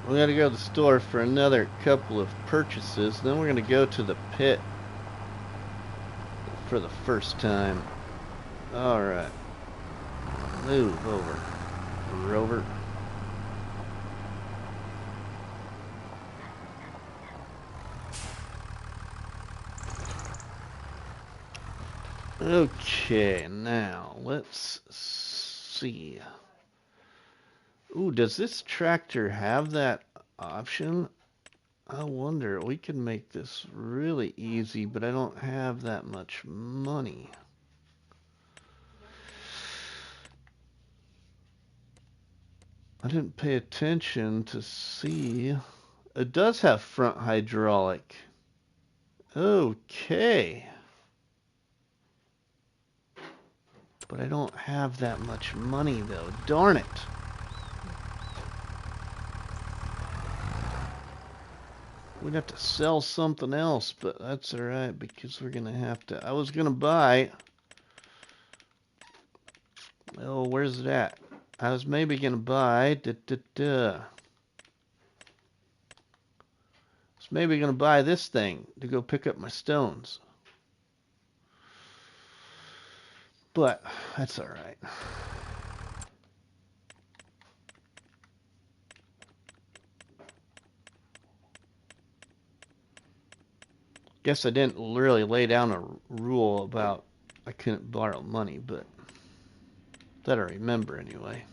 We gotta go to the store for another couple of purchases. Then we're gonna go to the pit for the first time. Alright. Move over, Rover. Okay, now let's see. Ooh, does this tractor have that option? I wonder. We can make this really easy, but I don't have that much money. I didn't pay attention to see. It does have front hydraulic. Okay. But I don't have that much money, though. Darn it. We'd have to sell something else, but that's alright, because we're going to have to... I was going to buy... Oh, where's it at? I was maybe going to buy... I was maybe going to buy this thing to go pick up my stones. But that's alright. Guess I didn't really lay down a rule about I couldn't borrow money, but that I remember anyway.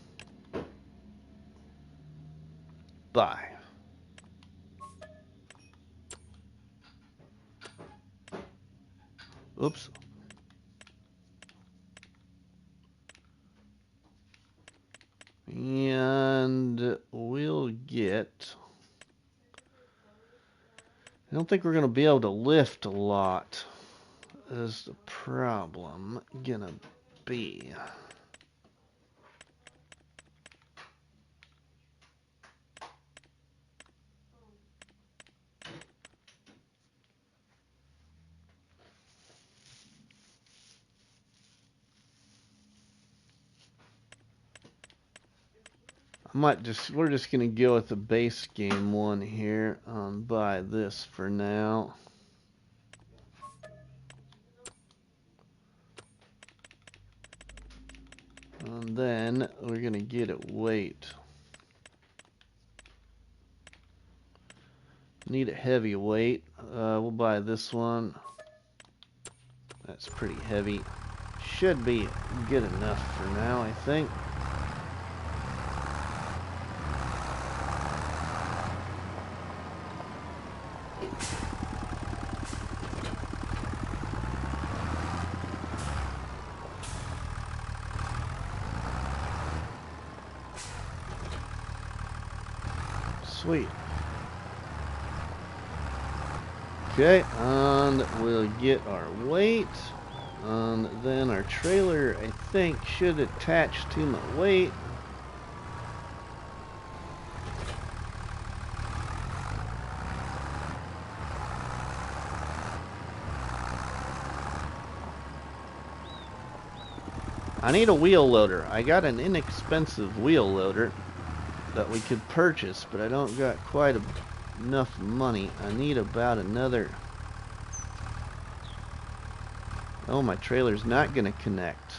Buy. Oops. And we'll get... I don't think we're going to be able to lift a lot, is the problem gonna be. We're just gonna go with the base game one here. Buy this for now. And then we're gonna get it weight. Need a heavy weight. We'll buy this one. That's pretty heavy. Should be good enough for now, I think. Sweet. Okay, and we'll get our weight, and then our trailer, I think, should attach to my weight. I need a wheel loader. I got an inexpensive wheel loader that we could purchase, but I don't got quite enough money. I need about another... Oh, my trailer's not gonna connect.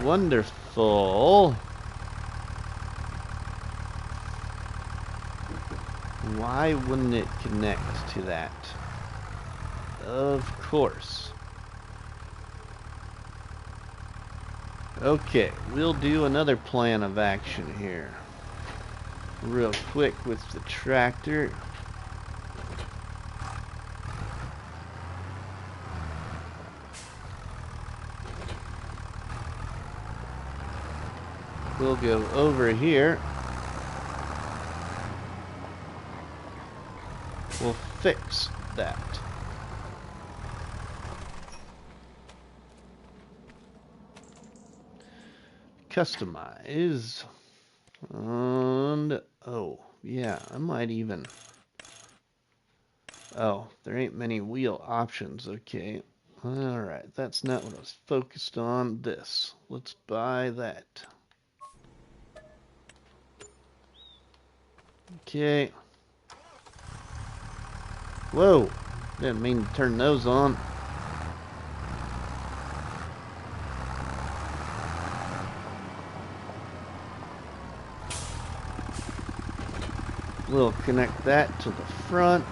Wonderful. Why wouldn't it connect to that? Of course. Okay, we'll do another plan of action here. Real quick with the tractor. We'll go over here. We'll fix that. Customize. And, oh, yeah, I might even... Oh, there ain't many wheel options, okay. Alright, that's not what I was focused on. This. Let's buy that. Okay. Whoa! Didn't mean to turn those on. We'll connect that to the front.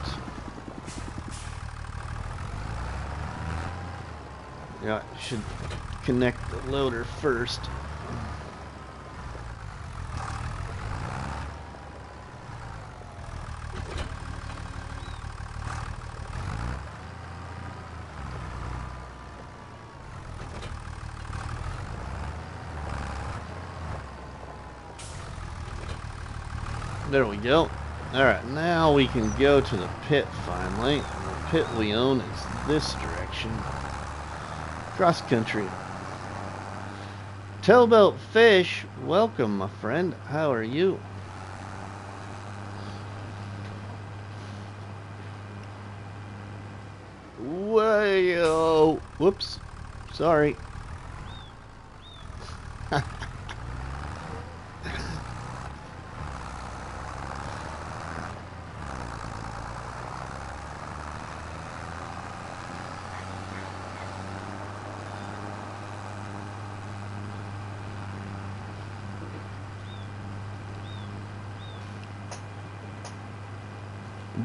Yeah, I should connect the loader first. There we go. Alright, now we can go to the pit finally. And the pit we own is this direction. Cross country. Tailboat Fish, welcome my friend. How are you? Whoa! Whoops. Sorry.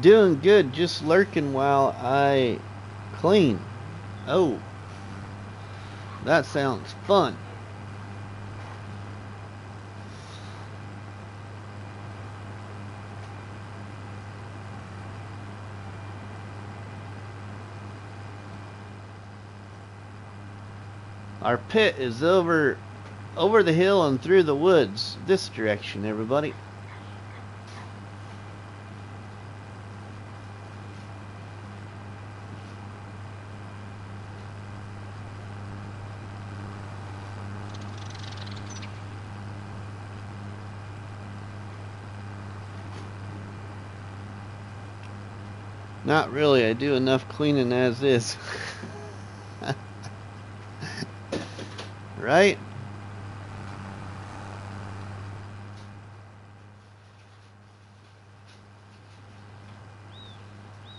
Doing good, just lurking while I clean. Oh, that sounds fun. Our pit is over the hill and through the woods. This direction, everybody. Not really, I do enough cleaning as is. Right?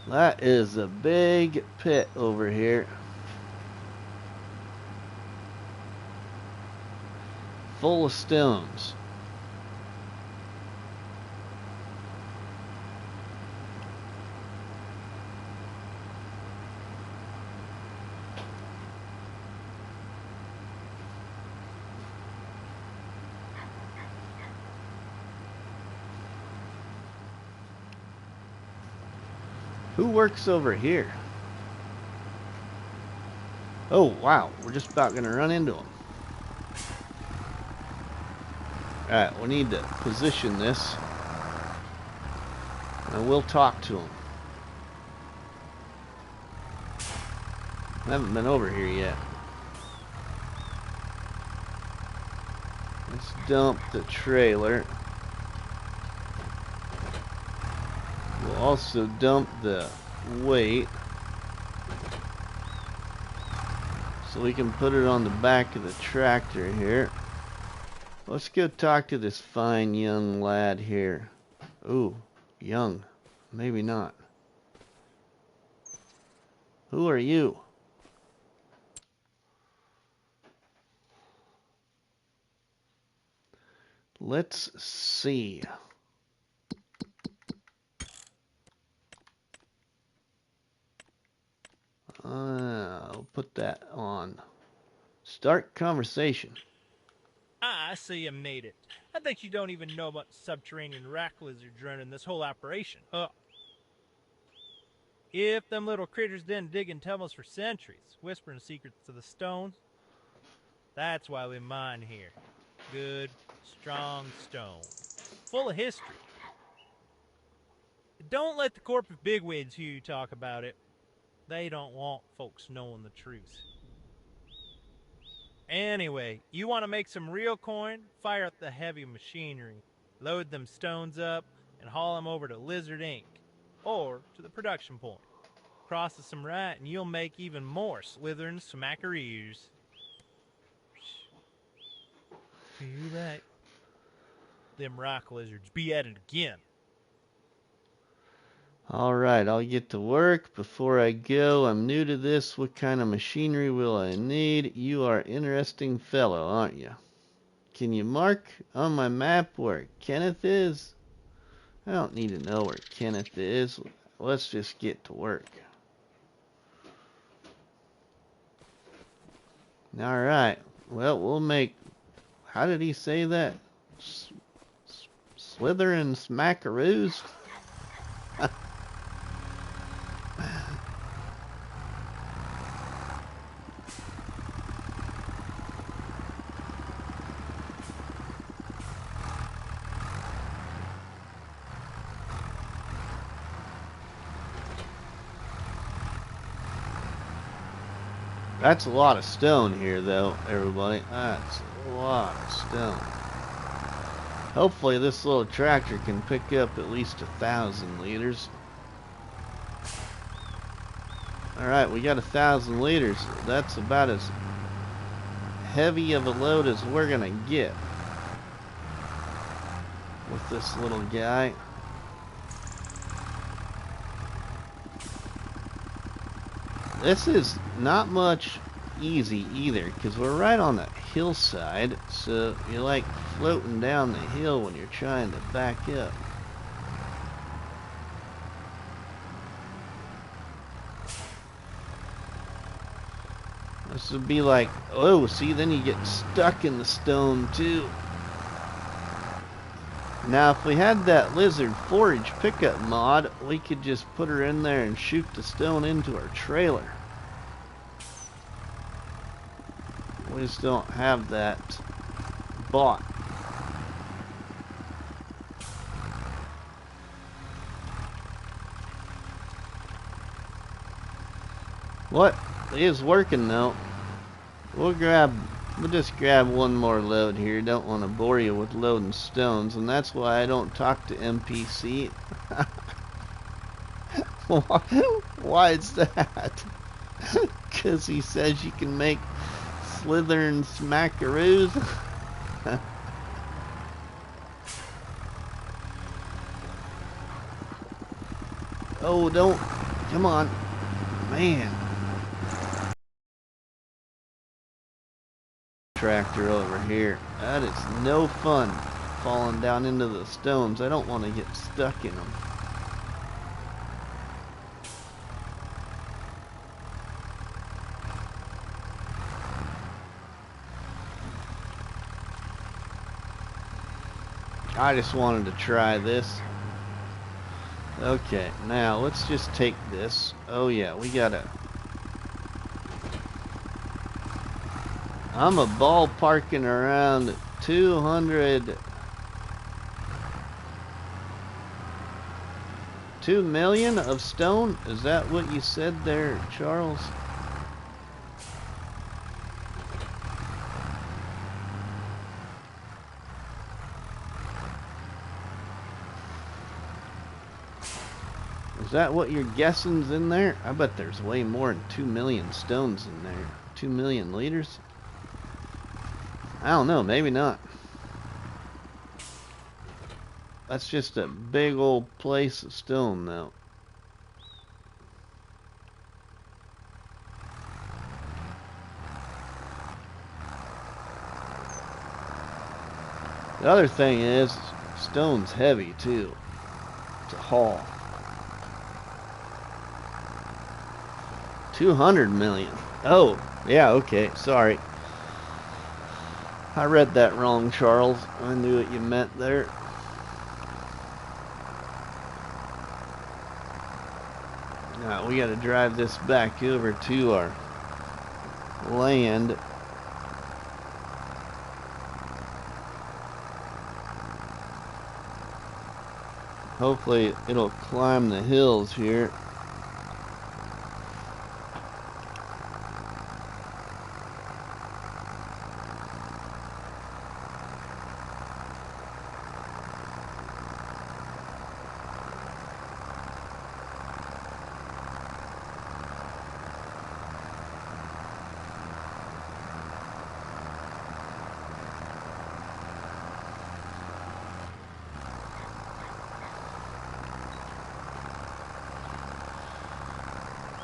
That is a big pit over here. Full of stones. Who works over here? Oh, wow. We're just about going to run into them. Alright, we need to position this. And we'll talk to them. I haven't been over here yet. Let's dump the trailer. We'll also dump the weight so we can put it on the back of the tractor here. Let's go talk to this fine young lad here. Ooh, young. Maybe not. Who are you? Let's see. I'll put that on. Start conversation.
I see you made it. I think you don't even know about the subterranean rock lizards running this whole operation. If them little critters didn't dig in tunnels for centuries, whispering secrets to the stones, that's why we mine here. Good, strong stone. Full of history. Don't let the corporate bigwigs hear you talk about it. They don't want folks knowing the truth. Anyway, you want to make some real coin? Fire up the heavy machinery, load them stones up, and haul them over to Lizard Inc. or to the production point. Process them right, and you'll make even more slithering smackaroos. You're right. Them rock lizards be at it again.
Alright, I'll get to work. Before I go, I'm new to this. What kind of machinery will I need? You are an interesting fellow, aren't you? Can you mark on my map where Kenneth is? I don't need to know where Kenneth is. Let's just get to work. Alright, well, we'll make... How did he say that? Slithering smackaroos? That's a lot of stone here, though, everybody. That's a lot of stone. Hopefully this little tractor can pick up at least 1,000 liters. Alright, we got 1,000 liters. That's about as heavy of a load as we're gonna get with this little guy. This is not much easy either, because we're right on that hillside, so you're like floating down the hill when you're trying to back up. This would be like, oh, see, then you get stuck in the stone too. Now, if we had that lizard forage pickup mod, we could just put her in there and shoot the stone into our trailer. We just don't have that bought. What? It is working though. We'll just grab one more load here. Don't want to bore you with loading stones, and that's why I don't talk to NPC. Why is that? Because he says you can make slithering smackaroos. Oh, don't. Come on. Man. Tractor over here. That is no fun falling down into the stones. I don't want to get stuck in them. I just wanted to try this. Okay, now let's just take this. Oh yeah, we gotta... I'm a ballparking around 2 million of stone. Is that what you said there, Charles? Is that what you're guessing's in there? I bet there's way more than 2 million stones in there. 2 million liters? I don't know, maybe not. That's just a big old place of stone, though. The other thing is, stone's heavy, too, to haul. 200 million. Oh, yeah, okay, sorry. I read that wrong, Charles. I knew what you meant there. Now, we gotta drive this back over to our land. Hopefully, it'll climb the hills here.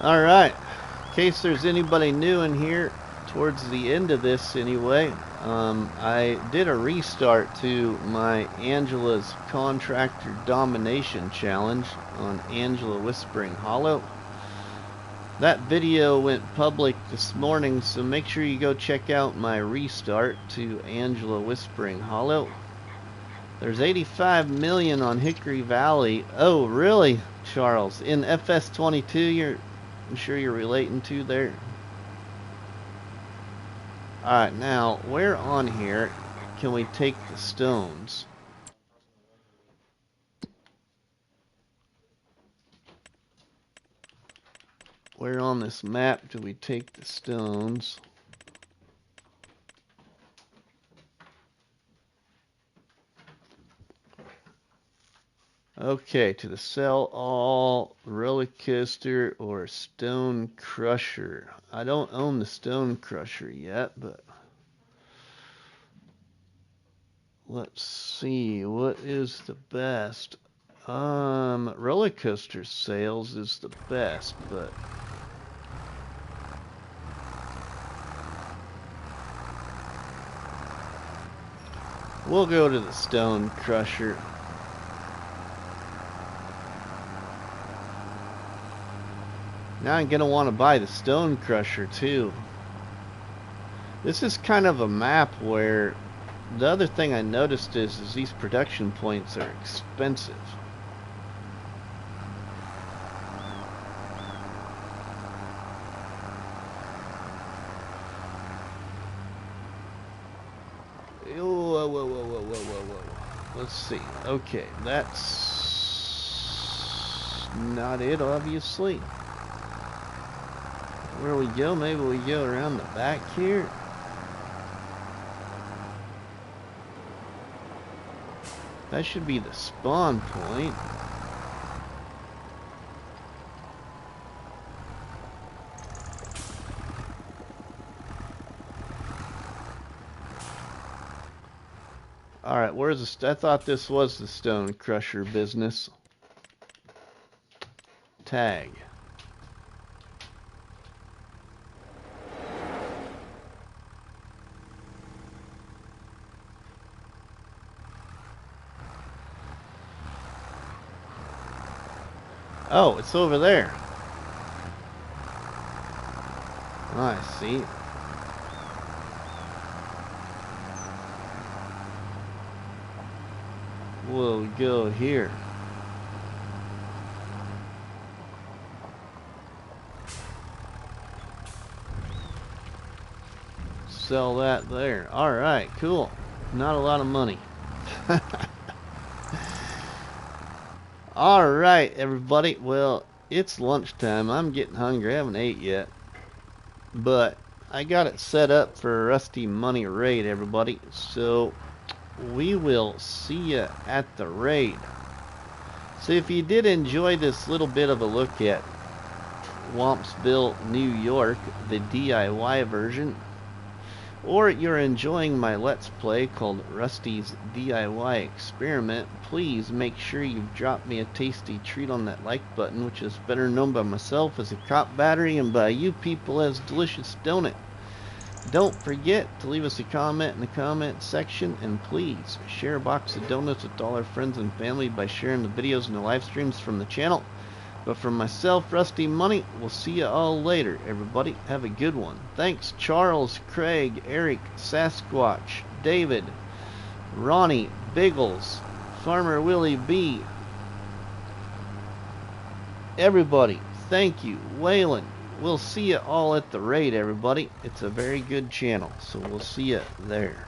Alright, in case there's anybody new in here, towards the end of this anyway, I did a restart to my Angela's Contractor Domination Challenge on Angela Whispering Hollow. That video went public this morning, so make sure you go check out my restart to Angela Whispering Hollow. There's 85 million on Hickory Valley. Oh, really, Charles? In FS22, I'm sure you're relating to there. Alright, now, where on here can we take the stones? Where on this map do we take the stones? Okay, to the sell all, roller coaster, or stone crusher. I don't own the stone crusher yet, but let's see, what is the best? Roller coaster sales is the best, but we'll go to the stone crusher. Now I'm gonna want to buy the stone crusher too. This is kind of a map where the other thing I noticed is these production points are expensive. Whoa. Let's see. Okay, that's not it, obviously. Where we go? Maybe we go around the back here. That should be the spawn point. Alright, where's the... I thought this was the stone crusher business. Tag. Oh, it's over there. I see. We'll go here. Sell that there. Alright, cool. Not a lot of money. Alright, everybody. Well, it's lunchtime. I'm getting hungry. I haven't ate yet. But I got it set up for a Rusty Money raid, everybody. So we will see ya at the raid. So if you did enjoy this little bit of a look at Wampsville, New York, the DIY version, or you're enjoying my Let's Play called Rusty's DIY Experiment, please make sure you drop me a tasty treat on that like button, which is better known by myself as a cop battery and by you people as Delicious Donut. Don't forget to leave us a comment in the comment section, and please share a box of donuts with all our friends and family by sharing the videos and the live streams from the channel. But from myself, Rusty Money, we'll see you all later, everybody. Have a good one. Thanks, Charles, Craig, Eric, Sasquatch, David, Ronnie, Biggles, Farmer Willie B. Everybody, thank you. Waylon, we'll see you all at the raid, everybody. It's a very good channel, so we'll see you there.